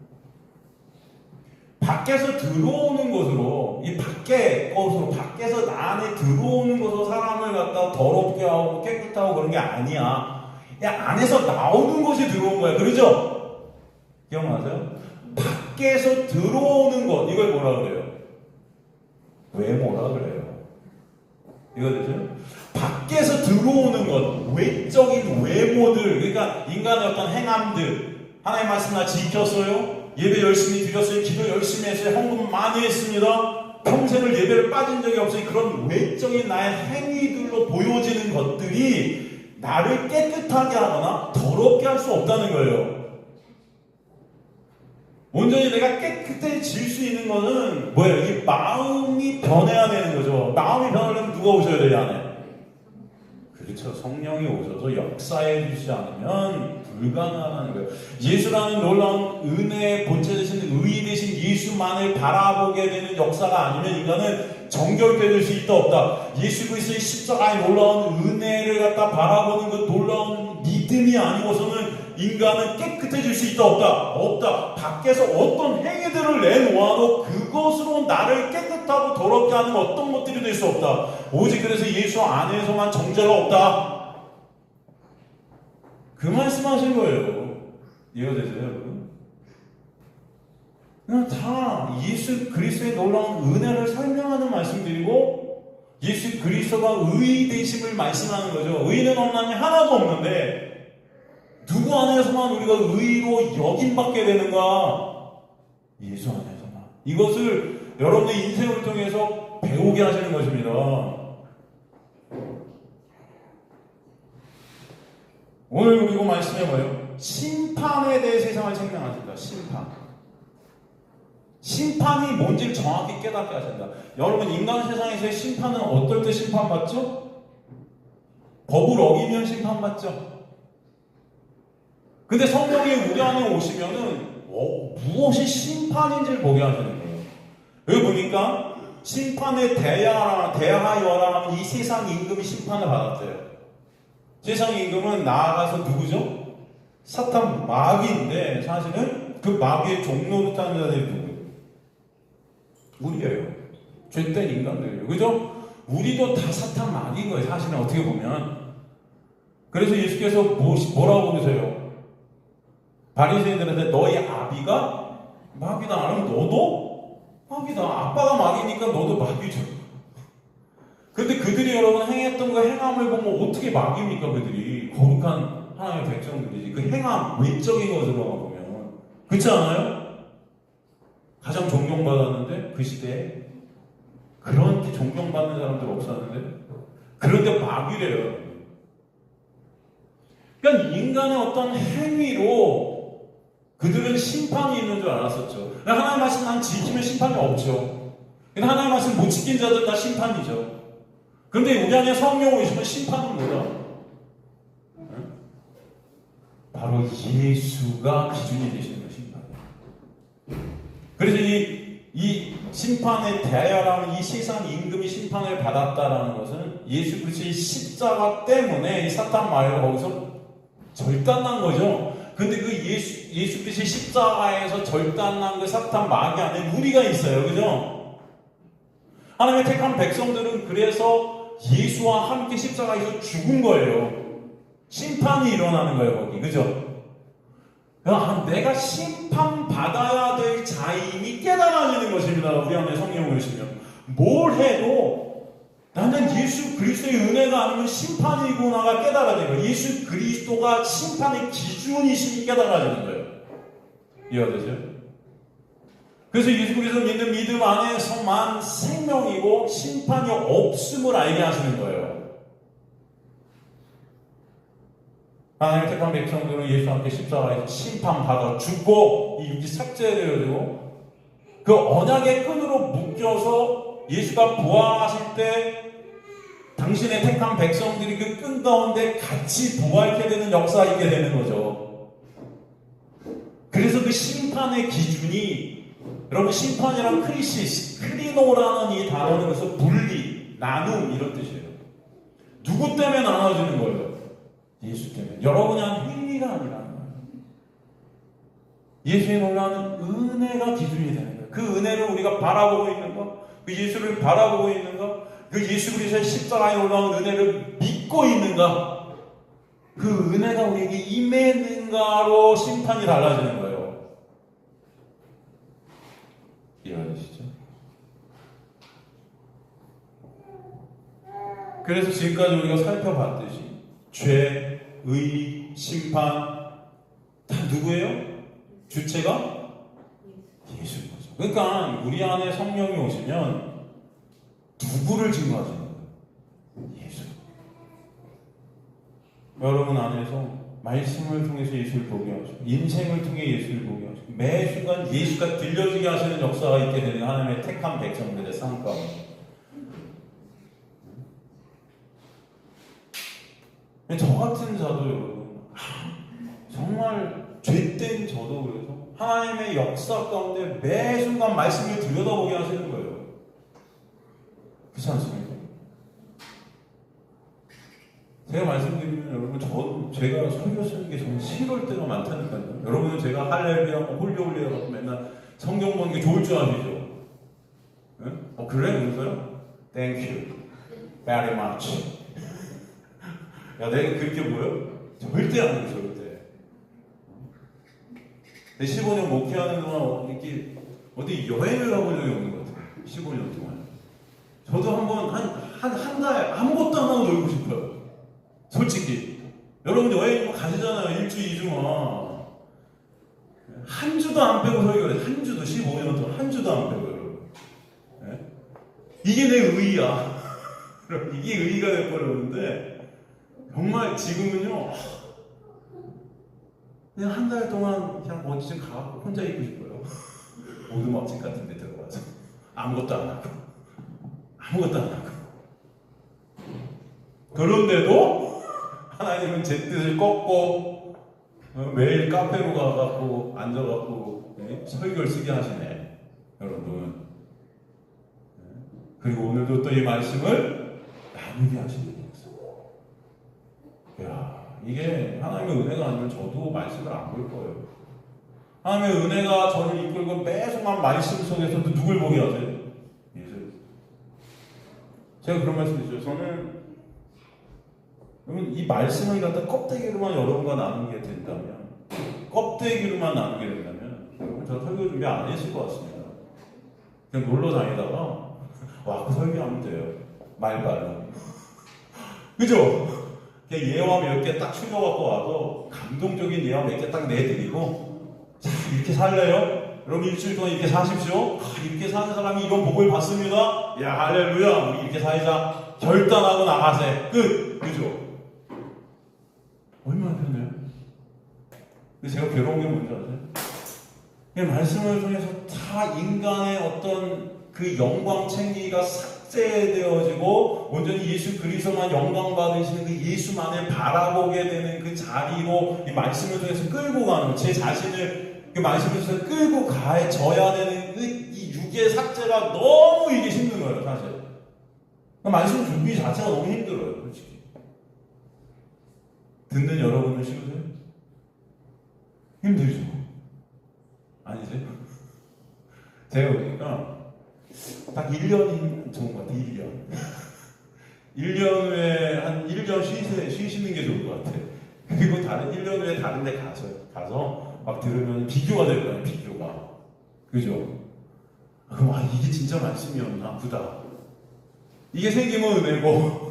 Speaker 1: 밖에서 들어오는 것으로, 이 밖에 것으로, 밖에서 나 안에 들어오는 것으로 사람을 갖다 더럽게 하고 깨끗하고 그런 게 아니야. 야, 안에서 나오는 것이 들어온 거야. 그러죠? 기억나세요? 밖에서 들어오는 것, 이걸 뭐라 그래요? 외모라 그래요. 이거 되죠? 밖에서 들어오는 것, 외적인 외모들, 그러니까 인간의 어떤 행함들, 하나님 말씀 나 지켰어요? 예배 열심히 드렸어요? 기도 열심히 했어요? 헌금 많이 했습니다? 평생을 예배를 빠진 적이 없어요? 그런 외적인 나의 행위들로 보여지는 것들이 나를 깨끗하게 하거나 더럽게 할 수 없다는 거예요. 온전히 내가 깨끗해질 수 있는 것은 뭐예요? 이 마음이 변해야 되는 거죠. 마음이 변하려면 누가 오셔야 되냐 안에? 그렇죠. 성령이 오셔서 역사해 주시지 않으면 불가능하다는 거예요. 예수라는 놀라운 은혜의 본체 되신 의의 되신 예수만을 바라보게 되는 역사가 아니면 인간은 정결되어질 수 있다 없다. 예수 그리스도의 십자가의 놀라운 은혜를 갖다 바라보는 그 놀라운 믿음이 아니고서는 인간은 깨끗해질 수 있다 없다? 없다. 밖에서 어떤 행위들을 내놓아도 그것으로 나를 깨끗하고 더럽게 하는 어떤 것들이 될 수 없다. 오직 그래서 예수 안에서만 정죄가 없다. 그 말씀하신 거예요. 이해가 되세요, 여러분? 그냥 다 예수 그리스도의 놀라운 은혜를 설명하는 말씀드리고 예수 그리스도가 의의 되심을 말씀하는 거죠. 의는 없나니 하나도 없는데 누구 안에서만 우리가 의로 여김받게 되는가? 예수 안에서만. 이것을 여러분의 인생을 통해서 배우게 하시는 것입니다. 오늘 그리고 말씀이 뭐예요? 심판에 대해 세상을 생명하신다. 심판이 뭔지를 정확히 깨닫게 하신다. 여러분 인간 세상에서의 심판은 어떨 때 심판받죠? 법을 어기면 심판받죠. 근데 성령이 우리 안에 오시면은 무엇이 심판인지를 보게 하시는 거예요. 여기 보니까 심판에 대하여라 하면 이 세상 임금이 심판을 받았대요. 세상 임금은 나아가서 누구죠? 사탄 마귀인데 사실은 그 마귀의 종노릇하는 자들이 누구예요? 우리예요. 죄된 인간들이에요. 그죠? 우리도 다 사탄 마귀인 거예요. 사실은 어떻게 보면. 그래서 예수께서 뭐라고 그러세요? 바리새인들한테 너희 아비가 마귀다 안 하면 너도 마귀다. 아빠가 마귀니까 너도 마귀죠. 근데 그들이 여러분 행했던 그 행함을 보면 어떻게 막입니까? 그들이 거룩한 하나님의 백성들이지. 그 행함 외적인 것으로만 보면 그렇지 않아요? 가장 존경받았는데 그 시대에 그렇게 존경받는 사람들 없었는데 그런데 막이래요. 그러니까 인간의 어떤 행위로 그들은 심판이 있는 줄 알았었죠. 하나님의 말씀 난 지키면 심판이 없죠. 하나님의 말씀 못 지킨 자들 다 심판이죠. 그런데 우리 안에 성령 오시면 심판은 뭐다? 바로 예수가 기준이 되시는 거 심판이에요. 그래서 이 심판에 대하여라는 이 세상 임금이 심판을 받았다라는 것은 예수 그리스도의 십자가 때문에 이 사탄 마귀가 거기서 절단난 거죠. 근데 그 예수 그리스도의 십자가에서 절단난 그 사탄 마귀 안에 우리가 있어요. 그죠? 하나님의 택한 백성들은 그래서 예수와 함께 십자가에서 죽은 거예요. 심판이 일어나는 거예요, 거기. 그죠? 내가 심판받아야 될 자임이 깨달아지는 것입니다. 우리 안에 성령을 오시면. 뭘 해도 나는 예수 그리스도의 은혜가 아니면 심판이구나가 깨달아지는 거예요. 예수 그리스도가 심판의 기준이심이 깨달아지는 거예요. 이해되죠? 그래서 예수 그리스도 믿는 믿음 안에서만 생명이고 심판이 없음을 알게 하시는 거예요. 하나님의 택한 백성들은 예수와 함께 십자가에서 심판받아 죽고 이 육이 삭제되어지고 그 언약의 끈으로 묶여서 예수가 부활하실 때 당신의 택한 백성들이 그 끈 가운데 같이 부활케 되는 역사가 있게 되는 거죠. 그래서 그 심판의 기준이 여러분 심판이란 크리시스, 크리노라는 이 단어는 그래서 분리, 나눔 이런 뜻이에요. 누구 때문에 나눠지는 거예요? 예수 때문에. 여러분이 한 행위가 아니라는 거예요. 예수에 놀라는 은혜가 기준이 되는 거예요. 그 은혜를 우리가 바라보고 있는 거, 그 예수를 바라보고 있는 거, 그 예수 그리스도의 십자가에 올라온 은혜를 믿고 있는가, 그 은혜가 우리에게 임했는가로 심판이 달라지는 거예요. 이해하시죠? 그래서 지금까지 우리가 살펴봤듯이 죄, 의, 심판 다 누구예요? 주체가 예수인 거죠. 그러니까 우리 안에 성령이 오시면 누구를 증거하시는 거예요? 예수. 여러분 안에서 말씀을 통해서 예수를 보게 하시고 인생을 통해 예수를 보게 하시고 매 순간 예수가 들려지게 하시는 역사가 있게 되는 하나님의 택한 백성들의 삶 가운데 저 같은 자도 여러분 정말 죄된 저도 그래서 하나님의 역사 가운데 매 순간 말씀을 들여다보게 하시는 거예요. 그렇지 않습니까? 제가 말씀드리면 여러분 제가 설교 쓰는 게 정말 싫을 때가 많다니까요. 여러분은 제가 할렐루야, 홀리홀리야 갖고 맨날 성경 보는 게 좋을 줄 아시죠? 네? 그래? 그러세요? Thank you very much. 야, 내가 그렇게 보여? 절대 안 해요, 절대. 내 15년 목회하는 동안 이렇게 어디 여행을 가본 적이 없는 것 같아요. 15년 동안. 저도 한번 한 달 아무것도 안 하고 놀고 싶어요. 솔직히. 여러분 여행 가시잖아요. 1주, 2주만. 한 주도 안 빼고 설교를 해요. 한 주도 15년 동안 한 주도 안 빼고 여러분. 네? 이게 내 의의야. 이게 의의가 돼버렸는데 정말 지금은요 그냥 한 달 동안 그냥 어디쯤 가고 혼자 있고 싶어요. 오두막집 같은 데 들어가서 아무것도 안 하고 그런데도 하나님은 제 뜻을 꺾고 매일 카페로 가갖고 앉아갖고 설교를 쓰게 하시네 여러분. 그리고 오늘도 또 이 말씀을 나누게 하시는 거예요. 야, 이게 하나님의 은혜가 아니면 저도 말씀을 안 볼 거예요. 하나님의 은혜가 저를 이끌고 매 순간 말씀 속에서도 누굴 보게 하세요? 예수. 제가 그런 말씀 드리죠. 저는 여러분 이 말씀을 갖다 껍데기로만 여러분과 나누게 된다면, 껍데기로만 나누게 된다면 여러분 저 설교 준비 안 했을 것 같습니다. 그냥 놀러 다니다가 와, 그 설교하면 돼요. 말발로. 그죠? 예화 몇 개 딱 추려갖고 와도 감동적인 예화 몇 개 딱 내드리고, 자, 이렇게 살래요? 여러분 일주일 동안 이렇게 사십시오. 이렇게 사는 사람이 이런 복을 받습니다. 야, 할렐루야. 우리 이렇게 살자. 결단하고 나가세. 끝. 그죠? 얼마나 편해요? 근데 제가 괴로운 게 뭔지 아세요? 이 말씀을 통해서 다 인간의 어떤 그 영광 챙기기가 삭제되어지고 온전히 예수 그리스도만 영광 받으시는 그 예수만을 바라보게 되는 그 자리로 이 말씀을 통해서 끌고 가는, 제 자신을 그 말씀을 통해서 끌고 가져야 되는 이 육의 삭제가 너무 이게 힘든 거예요, 사실. 그 말씀 준비 자체가 너무 힘들어요, 솔직히. 듣는 여러분은 쉬우세요? 힘들죠? 아니세요? 제가 보니까 딱 1년이 좋은 것 같아요. 1년. 1년 후에 한 1년 쉬시는 게 좋을 것 같아요. 그리고 다른 1년 후에 다른 데 가서 막 들으면 비교가 될 거예요. 비교가. 그죠? 그럼 이게 진짜 말씀이었나 보다. 이게 생기면 은혜고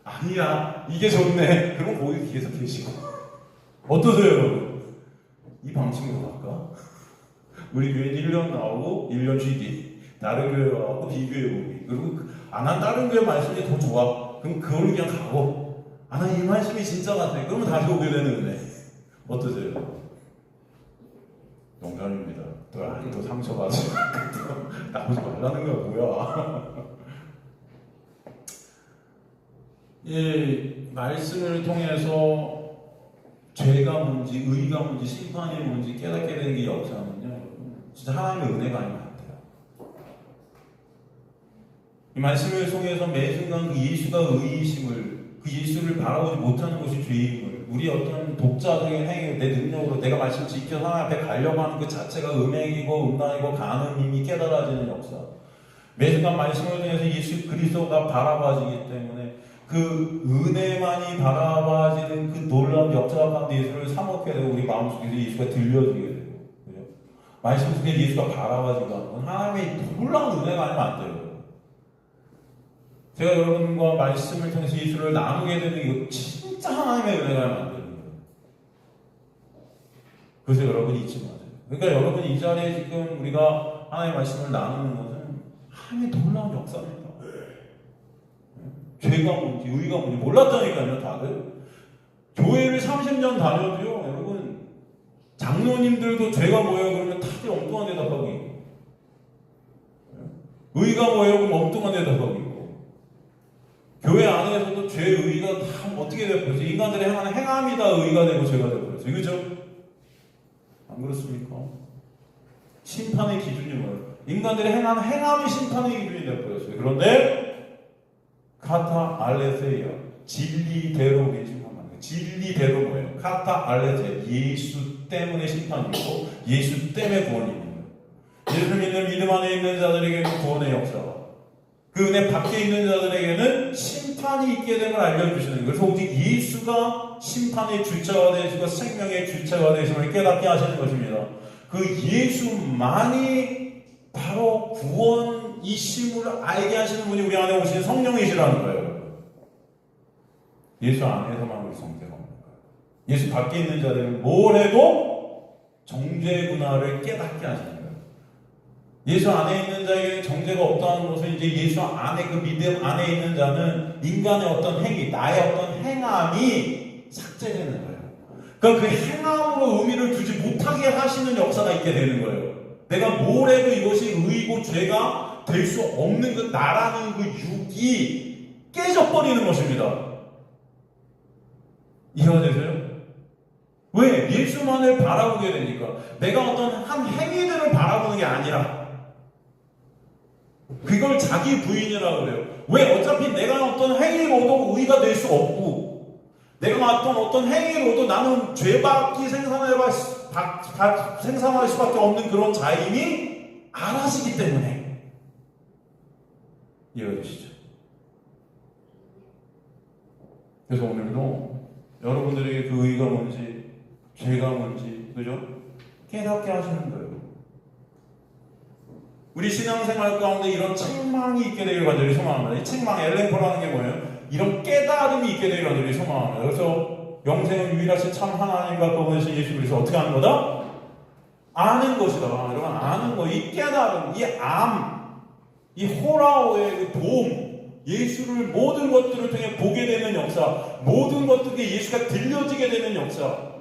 Speaker 1: 아니야 이게 좋네. 그럼 거기 계속 계시고. 어떠세요 여러분? 이 방식으로 갈까? 우리 교회 1년 나오고 1년 쉬기, 다른 교회 와서 비교해보기, 그리고 안 한 다른 교회 말씀이 더 좋아. 그럼 그걸로 그냥 가고, 이 말씀이 진짜 같아. 그러면 다시 오게 되는 은혜. 어떠세요? 농담입니다. 또 상처받지 나오지 말라는 거야 뭐야. 이 말씀을 통해서 죄가 뭔지, 의가 뭔지, 심판이 뭔지 깨닫게 되는 게 역사는요, 진짜 하나님의 은혜가 아닌 것 같아요. 이 말씀을 통해서 매 순간 그 예수가 의이심을, 그 예수를 바라보지 못하는 것이 죄임을, 우리 어떤 독자적인 행위, 내 능력으로 내가 말씀 지켜서 하나님 앞에 가려고 하는 그 자체가 음행이고 음란이고 간음임이 깨달아지는 역사. 매 순간 말씀을 통해서 예수 그리스도가 바라봐지기 때문에 그 은혜만이 바라봐지는 그 놀라운 역사 가운데 예수를 사먹게 되고 우리 마음속에서 예수가 들려지게 되고, 그죠? 말씀 속에 예수가 바라봐지고 하는 건 하나님의 놀라운 은혜가 아니면 안 돼요. 제가 여러분과 말씀을 통해서 예수를 나누게 되는 이거 진짜 하나님의 은혜가 아니면 안 되는 거예요. 그래서 여러분 잊지 마세요. 그러니까 여러분 이 자리에 지금 우리가 하나님의 말씀을 나누는 것은 하나님의 놀라운 역사입니다. 죄가 뭔지 의가 뭔지 몰랐다니까요. 다들 교회를 30년 다녀도요, 여러분 장로님들도 죄가 뭐예요 그러면 다들 엉뚱한 대답하고 있고, 의가 뭐예요 그러면 엉뚱한 대답하고 있고, 교회 안에서도 죄 의가 다 어떻게 되어버렸어요? 인간들이 행하는 행함이 다 의가 되고 죄가 되어버렸어요. 그죠? 안 그렇습니까? 심판의 기준이 뭐예요? 인간들이 행하는 행함이 심판의 기준이 되어버렸어요. 그런데 카타 알레세이아, 진리대로 우리 심판하는 거예요. 진리대로 뭐예요? 카타 알레세이아, 예수 때문에 심판이고 예수 때문에 구원이 있는 거예요. 예수 믿는 믿음 안에 있는 자들에게는 구원의 역사와 그 은혜 밖에 있는 자들에게는 심판이 있게 됨을 알려주시는 거예요. 그래서 오직 예수가 심판의 주체가 되시고 생명의 주체가 되심을 깨닫게 하시는 것입니다. 그 예수만이 바로 구원이심을 알게 하시는 분이 우리 안에 오신 성령이시라는 거예요. 예수 안에서만 우리 정죄가 없는 거예요. 예수 밖에 있는 자들은 뭘 해도 정죄구나를 깨닫게 하시는 거예요. 예수 안에 있는 자에게는 정죄가 없다는 것은 이제 예수 안에 그 믿음 안에 있는 자는 인간의 어떤 행위, 나의 어떤 행함이 삭제되는 거예요. 그러니까 그 행함으로 의미를 두지 못하게 하시는 역사가 있게 되는 거예요. 내가 뭘 해도 이것이 의이고 죄가 될 수 없는 그 나라는 그 육이 깨져버리는 것입니다. 이해가 되세요? 왜? 예수만을 바라보게 되니까. 내가 어떤 한 행위들을 바라보는 게 아니라 그걸 자기 부인이라고 그래요. 왜? 어차피 내가 어떤 행위로도 의가 될 수 없고 내가 어떤 행위로도 나는 죄밖에 생산할 수밖에 없는 그런 자임이 알아시기 때문에. 이해되시죠? 그래서 오늘도 여러분들에게 그 의가 뭔지 죄가 뭔지, 그죠? 깨닫게 하시는 거예요. 우리 신앙생활 가운데 이런 책망이 있게 되길 간절히 소망합니다. 이 책망, 엘렌포라는 게 뭐예요? 이런 깨달음이 있게 되길 간절히 소망합니다. 그래서 영생은 유일하신 참 하나님과 그분이신 예수 그리스도 어떻게 하는 거다? 아는 것이다. 여러분, 아는 거, 이 깨달음, 이 이 호라오의 그 도움, 예수를 모든 것들을 통해 보게 되는 역사, 모든 것들이 예수가 들려지게 되는 역사,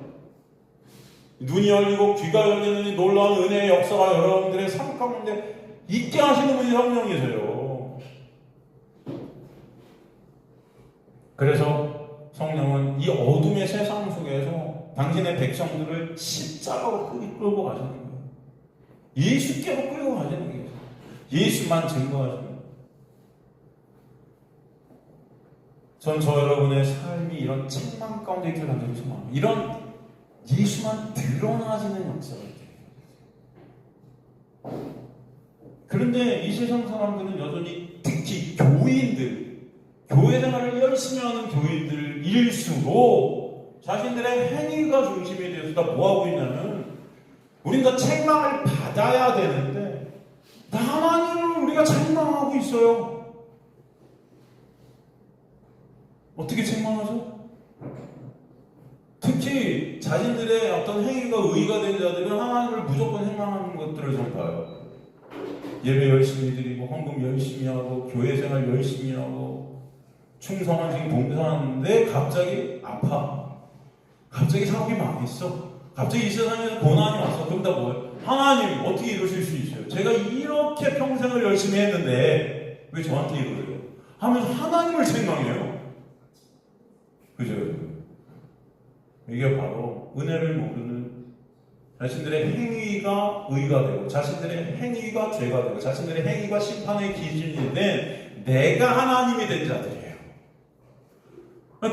Speaker 1: 눈이 열리고 귀가 열리는 이 놀라운 은혜의 역사가 여러분들의 삶 가운데 있게 하시는 분이 성령이세요. 그래서 성령은 이 어둠의 세상 속에서 당신의 백성들을 십자가로 끌고 가시는 거예요. 예수께로 끌고 가시는 거예요. 예수만 증거하시는 거예요. 전 저 여러분의 삶이 이런 책망 가운데 있길 간절히 소망합니다. 이런 예수만 드러나지는 역사가 있어요. 그런데 이 세상 사람들은 여전히 특히 교인들, 교회 생활을 열심히 하는 교인들일수록 자신들의 행위가 중심이 되어서 다 뭐하고 있냐면 우린 다 책망을 받아야 되는데 하나님을 우리가 책망하고 있어요. 어떻게 책망하죠? 특히 자신들의 어떤 행위가 의의가 된 자들은 하나님을 무조건 책망하는 것들을 좀 봐요. 예배 열심히 드리고 헌금 열심히 하고 교회 생활 열심히 하고 충성한 지금 봉사하는데 갑자기 아파. 갑자기 사업이 망했어. 갑자기 이 세상에서 고난이 왔어. 그럼 다 뭐예요? 하나님 어떻게 이러실 수 있어요? 제가 이렇게 평생을 열심히 했는데 왜 저한테 이러세요? 하면서 하나님을 책망해요. 그죠? 이게 바로 은혜를 모르는 자신들의 행위가 의가 되고 자신들의 행위가 죄가 되고 자신들의 행위가 심판의 기준이 된 내가 하나님이 된 자들이에요.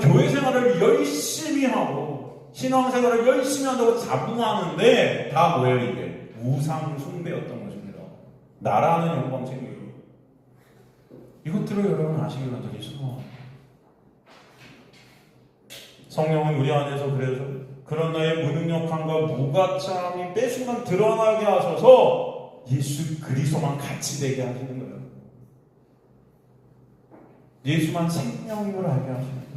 Speaker 1: 교회 생활을 열심히 하고 신앙생활을 열심히 한다고 자부하는데 다 뭐예요 이게? 우상 숭배였던 것입니다. 나라는 영광 챙기고 이것들을 여러분 아시길 간절히 소망합니다. 성령은 우리 안에서 그래서 그런 나의 무능력함과 무가참이 빼순간 드러나게 하셔서 예수 그리스도만 같이 되게 하시는 거예요. 예수만 생명으로 알게 하시는 거예요.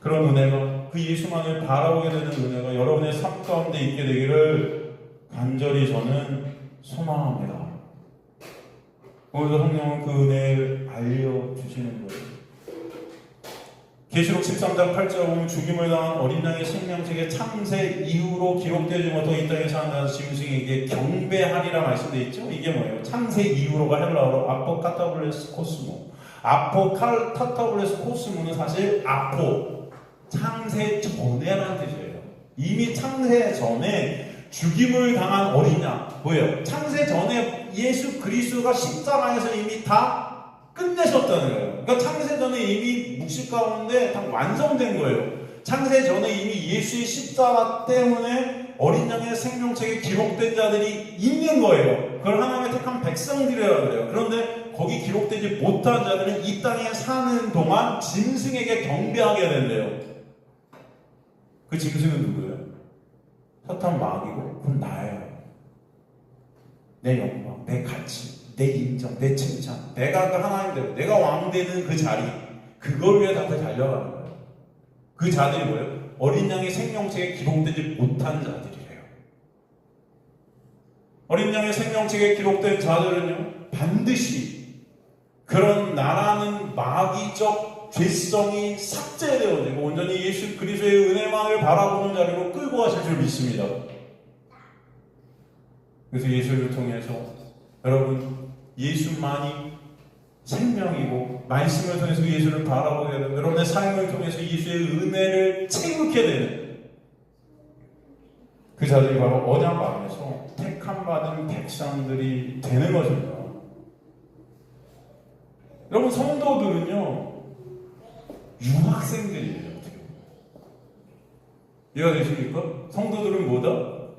Speaker 1: 그런 은혜가 그 예수만을 바라보게 되는 은혜가 여러분의 삶 가운데 있게 되기를 간절히 저는 소망합니다. 오늘도 성령은 그 은혜를 알려주시는 거예요. 계시록 13장 8절에 보면 죽임을 당한 어린 양의 생명책의 창세 이후로 기록되지 못하고 이 땅에 사는 짐승에게 경배하리라 말씀되어 있죠. 이게 뭐예요? 창세 이후로가 헬라어로 아포카타블레스 코스모. 아포카타블레스 코스모는 사실 창세 전에라는 뜻이에요. 이미 창세 전에 죽임을 당한 어린 양. 뭐예요? 창세 전에 예수 그리스도가 십자가에서 이미 다 끝내셨다는 거예요. 그러니까 창세 전에 이미 묵시 가운데 다 완성된 거예요. 창세 전에 이미 예수의 십자가 때문에 어린 양의 생명책에 기록된 자들이 있는 거예요. 그걸 하나님의 택한 백성들이라고 그래요. 그런데 거기 기록되지 못한 자들은 이 땅에 사는 동안 짐승에게 경배하게 된대요. 그 짐승은 누구예요? 사탄 마귀고 그건 나예요. 내 영광, 내 가치, 내 인정, 내 칭찬, 내가 그 하나님 되고 내가 왕 되는 그 자리, 그걸 위해 다 달려가는 거예요. 그 자들이 뭐예요? 어린 양의 생명책에 기록되지 못한 자들이래요. 어린 양의 생명책에 기록된 자들은요, 반드시 그런 나라는 마귀적 죄성이 삭제되어지고 온전히 예수 그리스도의 은혜만을 바라보는 자리로 끌고 가실 줄 믿습니다. 그래서 예수를 통해서 여러분 예수만이 생명이고 말씀을 통해서 예수를 바라보게 되는 여러분의 삶을 통해서 예수의 은혜를 체육하게 되는 그 자들이 바로 언약 안에서 택함받은 백성들이 되는 것입니다. 여러분 성도들은요 유학생들이에요. 이해가 되십니까? 성도들은 뭐다?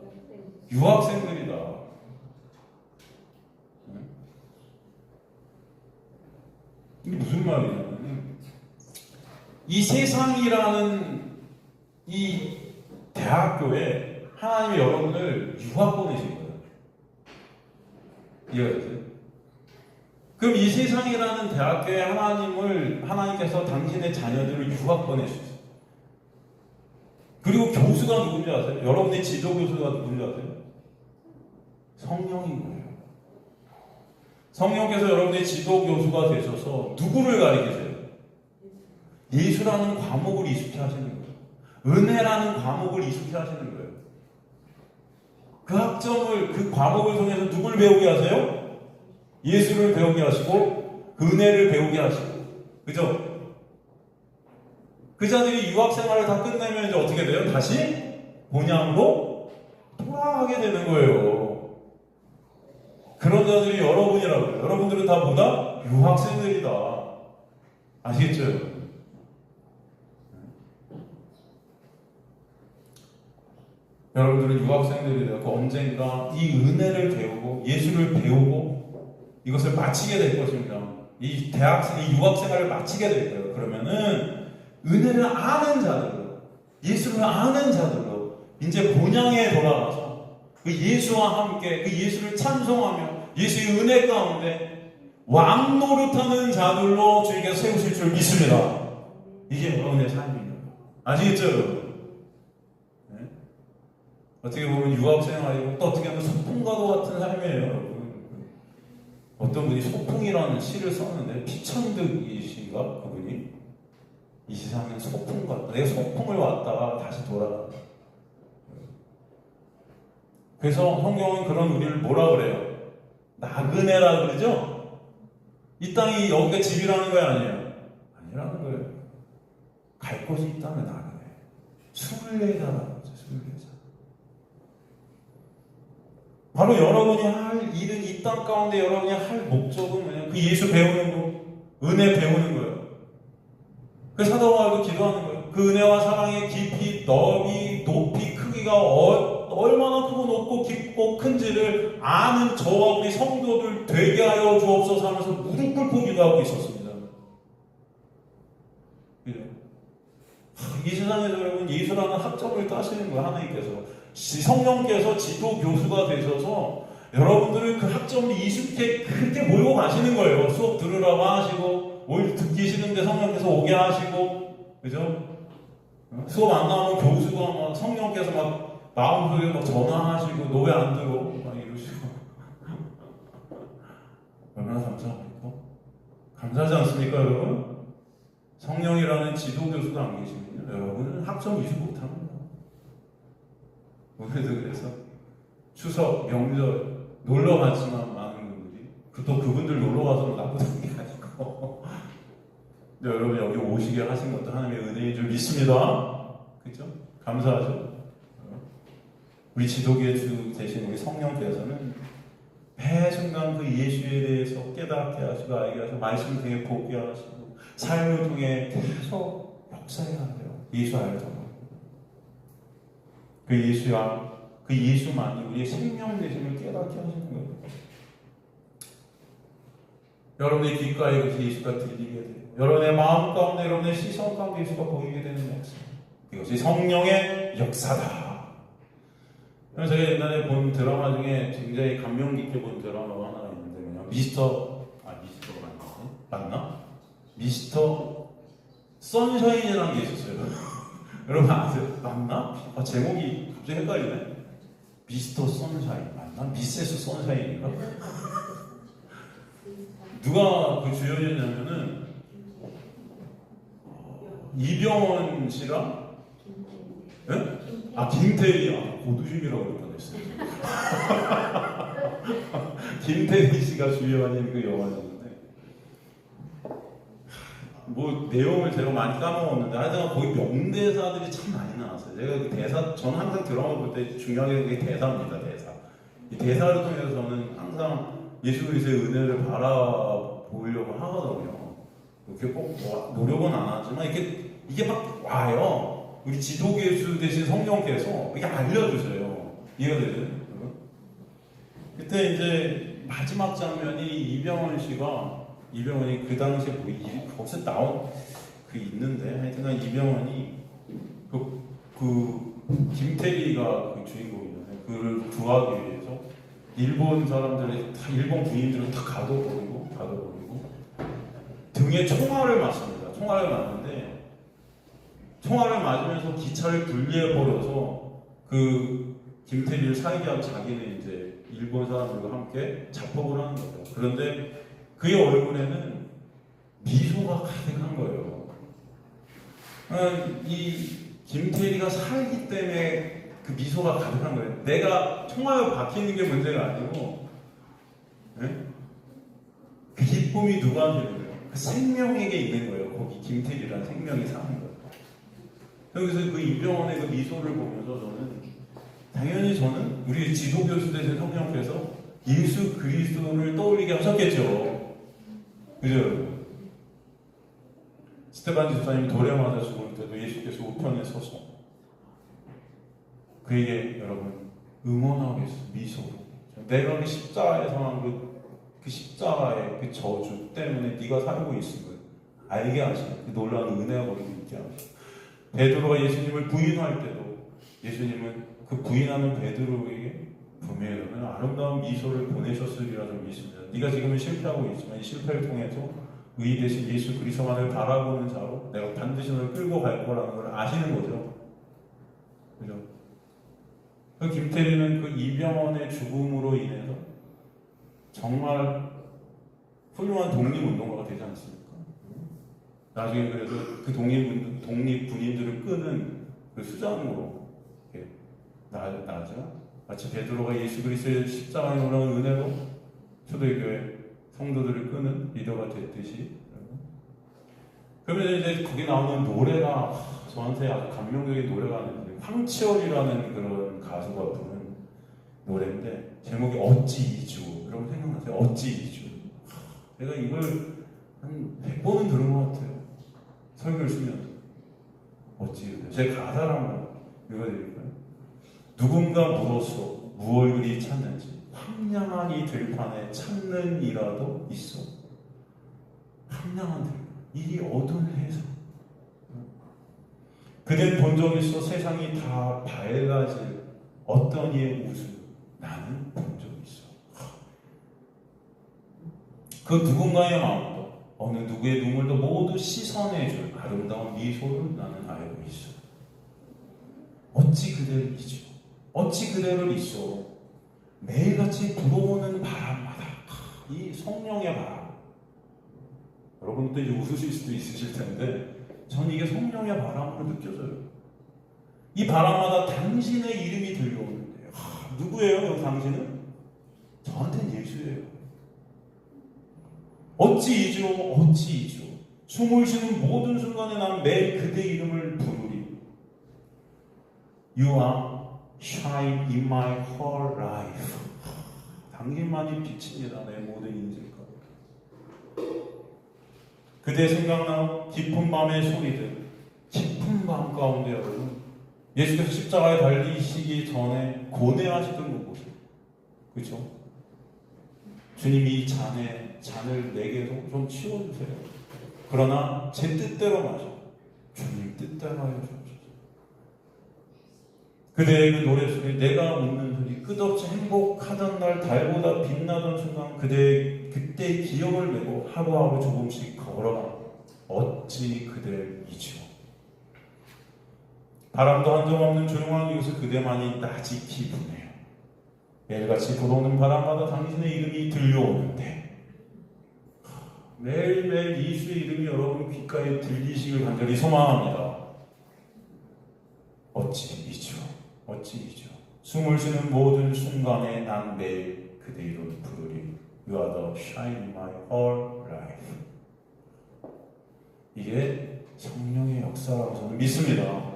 Speaker 1: 유학생들이다. 이게 무슨 말이냐면 이 세상이라는 이 대학교에 하나님이 여러분을 유학 보내신 거예요. 이해가 되세요? 그럼 이 세상이라는 대학교에 하나님께서 당신의 자녀들을 유학 보내셨어요. 그리고 교수가 누군지 아세요? 여러분의 지도 교수가 누군지 아세요? 성령인 거예요. 성령께서 여러분의 지도 교수가 되셔서 누구를 가리키세요? 예수라는 과목을 익숙해 하시는 거예요. 은혜라는 과목을 익숙해 하시는 거예요. 그 학점을, 그 과목을 통해서 누굴 배우게 하세요? 예수를 배우게 하시고 그 은혜를 배우게 하시고, 그죠? 그 자들이 유학 생활을 다 끝내면 이제 어떻게 돼요? 다시 본향으로 돌아가게 되는 거예요. 그런 자들이 여러분이라고요. 여러분들은 다 뭐다? 유학생들이다. 아시겠죠? 여러분들은 유학생들이 되고 언젠가 이 은혜를 배우고 예수를 배우고 이것을 마치게 될 것입니다. 이 대학생, 이 유학생활을 마치게 될 거예요. 그러면은 은혜를 아는 자들로, 예수를 아는 자들로 이제 본향에 돌아가서 그 예수와 함께 그 예수를 찬송하며 예수의 은혜 가운데 왕 노릇하는 자들로 주님께서 세우실 줄 믿습니다. 이게 여러분의 삶입니다. 아시겠죠, 여러분? 어떻게 보면 유학생활이고 또 어떻게 보면 소풍과도 같은 삶이에요, 여러분. 어떤 분이 소풍이라는 시를 썼는데 피천득이신가 그분이 이 세상은 소풍 같다. 내가 소풍을 왔다가 다시 돌아가. 그래서 성경은 그런 우리를 뭐라 그래요? 나그네라 그러죠? 이 땅이 여기가 집이라는 거 아니에요? 아니라는 거예요. 갈 곳이 있다면 나그네. 순례자라는 거죠, 순례자. 바로 여러분이 할 일은 이 땅 가운데 여러분이 할 목적은 뭐냐? 그 예수 배우는 거, 은혜 배우는 거예요. 그 사도 바울도 기도하는 거예요. 그 은혜와 사랑의 깊이, 넓이, 높이, 크기가 얼마나 크고 높고 깊고 큰지를 아는 저와 우리 성도들 되게 하여 주옵소서 하면서 무릎 꿇고 기도하고 있었습니다. 이 세상에서 여러분 예수라는 학점을 따시는 거예요. 하나님께서 성령께서 지도 교수가 되셔서 여러분들을 그 학점을 익숙해 그렇게 몰고 가시는 거예요. 수업 들으라고 하시고 뭘 듣기 싫은데 성령께서 오게 하시고, 그죠? 수업 안 나오면 교수가 막 성령께서 막 마음속에 막 전화하시고 너 왜 안 들어? 막 이러시고 얼마나 감사합니까? 감사하지 않습니까, 여러분? 성령이라는 지도 교수가 안 계시면요, 여러분은 학점 유지 못합니다. 오늘도 그래서 추석, 명절 놀러 갔지만 많은 분들이 또 그분들 놀러 가서 나쁘다는 게 아니고 근데 여러분 여기 오시게 하신 것도 하나님의 은혜인 줄 믿습니다. 그렇죠? 감사하죠? 우리 지도교의 주 대신 우리 성령께서는 매 순간 그 예수에 대해서 깨닫게 하시고 알게 하시고 말씀 통해 보게 하시고 삶을 통해 계속 역사해 가세요. 예수 알도록. 그 예수와 그 예수만이 우리의 생명 되심을 깨닫게 하시는 거예요. 여러분의 귓가에 그 예수가 들리게 돼요. 여러분의 마음 가운데, 여러분의 시선 가운데 예수가 보이게 되는 역사. 이것이 성령의 역사다. 제가 옛날에 본 드라마 중에 굉장히 감명 깊게 본 드라마가 하나 있는데 미스터가 맞나? 미스터 선샤인이라는 게 있었어요. 여러분 아세요? 맞나? 제목이 갑자기 헷갈리네. 미스터 선샤인 맞나? 미세스 선샤인인가? 누가 그 주연이었냐면은 이병헌 씨랑 예? 김태리 고두심이라고 그럴 뻔했어요. 김태리 씨가 주연인 그 영화였는데 뭐 내용을 제가 많이 까먹었는데 하여튼 거기 명대사들이 참 많이 나왔어요. 제가 그 대사, 저는 항상 드라마 볼 때 중요하게 그게 대사입니다. 대사. 이 대사를 통해서 저는 항상 예수 그리스도의 은혜를 바라보려고 하거든요. 그렇게 꼭 노력은 안 하지만 이게 막 와요. 우리 지도교수 대신 성령께서 이게 알려주세요. 이해가 되죠? 그때 이제 마지막 장면이 이병헌이 그 당시에 거기서 나온 그 있는데 하여튼 이병헌이 그 김태리가 그 주인공이잖아요. 그를 구하기 위해서 일본 사람들이 다 일본 군인들은 다 가둬버리고 등에 총알을 맞습니다. 총알을 맞는데 총알을 맞으면서 기차를 분리해 버려서 그 김태리를 살게 한 자기는 이제 일본 사람들과 함께 자폭을 하는 거죠. 그런데 그의 얼굴에는 미소가 가득한 거예요. 이 김태리가 살기 때문에 그 미소가 가득한 거예요. 내가 총알을 박히는 게 문제가 아니고, 네? 그 기쁨이 누구한테 있는 거예요? 그 생명에게 있는 거예요. 거기 김태리라는 생명이 사는 거예요. 그래서 그 이병헌의 그 미소를 보면서 저는 우리 지도교수 되신 성령께서 예수 그리스도를 떠올리게 하셨겠죠. 그죠? 스테반 집사님이 돌에 맞아 죽을 때도 예수께서 우편에 서서 그에게 여러분 응원하고 있어요. 미소로. 내가 그 십자가에 상한 그 십자가의 그 저주 때문에 네가 살고 있음을 알게 하시는 그 놀라운 은혜가 거기 있게 하시고, 베드로가 예수님을 부인할 때도 예수님은 그 부인하는 베드로에게 분명히 아름다운 미소를 보내셨으리라 좀 믿습니다. 네가 지금은 실패하고 있지만 이 실패를 통해서 의 대신 예수 그리스도만을 바라보는 자로 내가 반드시 너를 끌고 갈 거라는 걸 아시는 거죠. 그죠? 그 김태리는 그 이병헌의 죽음으로 인해서 정말 훌륭한 독립운동가가 되지 않습니까? 나중에 그래서 그 독립군인들을 끄는 그 수장으로 나죠. 마치 베드로가 예수 그리스도의 십자가에 올라온 은혜로 초대교회 성도들을 끄는 리더가 됐듯이. 그러면 이제 거기 나오는 노래가 저한테 아주 감명적인 노래가 있는데, 황치열이라는 그런 가수가 부른 노래인데 제목이 어찌 이주. 여러분 생각나세요? 어찌 이주. 제가 이걸 한 100번은 들은 것 같아요. 설교를 쓰면서. 어찌 이주. 제 가사를 한번 읽어드릴까요? 누군가 물었소. 무얼 그리 찾는지. 황량한 이 들판에 찾는 이라도 있어. 황량한 들판. 이 어두운 해서. 그댄 본 적 있어. 세상이 다 밝아질 어떤 이의 웃음. 나는 본 적 있어. 그 누군가의 마음도 어느 누구의 눈물도 모두 씻어내줄 아름다운 미소를 나는 알고 있어. 어찌 그대를 잊어. 어찌 그대를 잊어. 매일같이 불어오는 바람마다 이 성령의 바람. 여러분도 이제 웃으실 수도 있으실 텐데 저는 이게 성령의 바람으로 느껴져요. 이 바람마다 당신의 이름이 들려오는데 누구예요? 당신은? 저한테는 예수예요. 어찌 잊어. 어찌 잊어. 숨을 쉬는 모든 순간에 난 매일 그대 이름을 부르리. You are shine in my whole life. 당신만이 빛입니다. 내 모든 인생 가운데. 그대 생각나 깊은 밤의 소리들. 깊은 밤 가운데 여러분 예수께서 십자가에 달리시기 전에 고뇌하시던 그곳. 그렇죠? 주님이 이 잔을 내게도 좀 치워주세요. 그러나 제 뜻대로 마셔. 주님 뜻대로 하여 주옵소서. 그대의 그 노래소리, 내가 웃는 소리, 끝없이 행복하던 날, 달보다 빛나던 순간 그때의 기억을 내고 하루하루 조금씩 걸어가. 어찌 그댈 잊어. 바람도 한 점 없는 조용한 이곳에 그대만이 나직히 부네요. 매일같이 불어오는 바람마다 당신의 이름이 들려오는데 매일매일 예수의 이름이 여러분 귓가에 들리시길 간절히 소망합니다. 어찌 잊어. 어찌 잊어. 숨을 쉬는 모든 순간에 난 매일 그대 이름을 부르리. You are the shine in my whole life. 이게 성령의 역사라고 저는 믿습니다.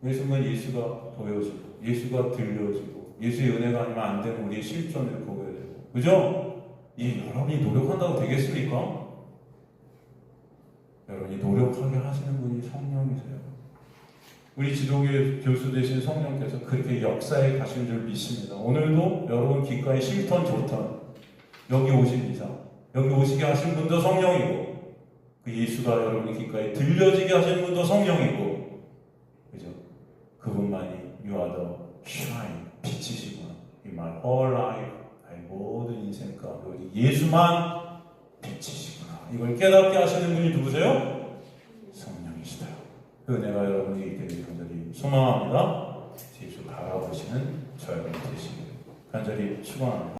Speaker 1: 그 순간 예수가 보여지고 예수가 들려지고 예수의 은혜가 아니면 안 되는 우리의 실존을 보게 되고, 그죠? 여러분이 노력한다고 되겠습니까? 여러분이 노력하게 하시는 분이 성령이세요. 우리 지도교회 교수 되신 성령께서 그렇게 역사에 가신 줄 믿습니다. 오늘도 여러분 귓가에 싫던 좋던 여기 오신 이상 여기 오시게 하신 분도 성령이고 그 예수가 여러분 귓가에 들려지게 하신 분도 성령이고, 그죠? 그분만이 You are the shine, 빛이시구나. In my whole life, 나의 모든 인생 가운데 오직 예수만 빛이시구나. 이걸 깨닫게 하시는 분이 누구세요? 성령이시다. 그 은혜가 여러분에게 있기를 간절히 소망합니다. 예수 바라보시는 저희가 되시기를 간절히 축원합니다.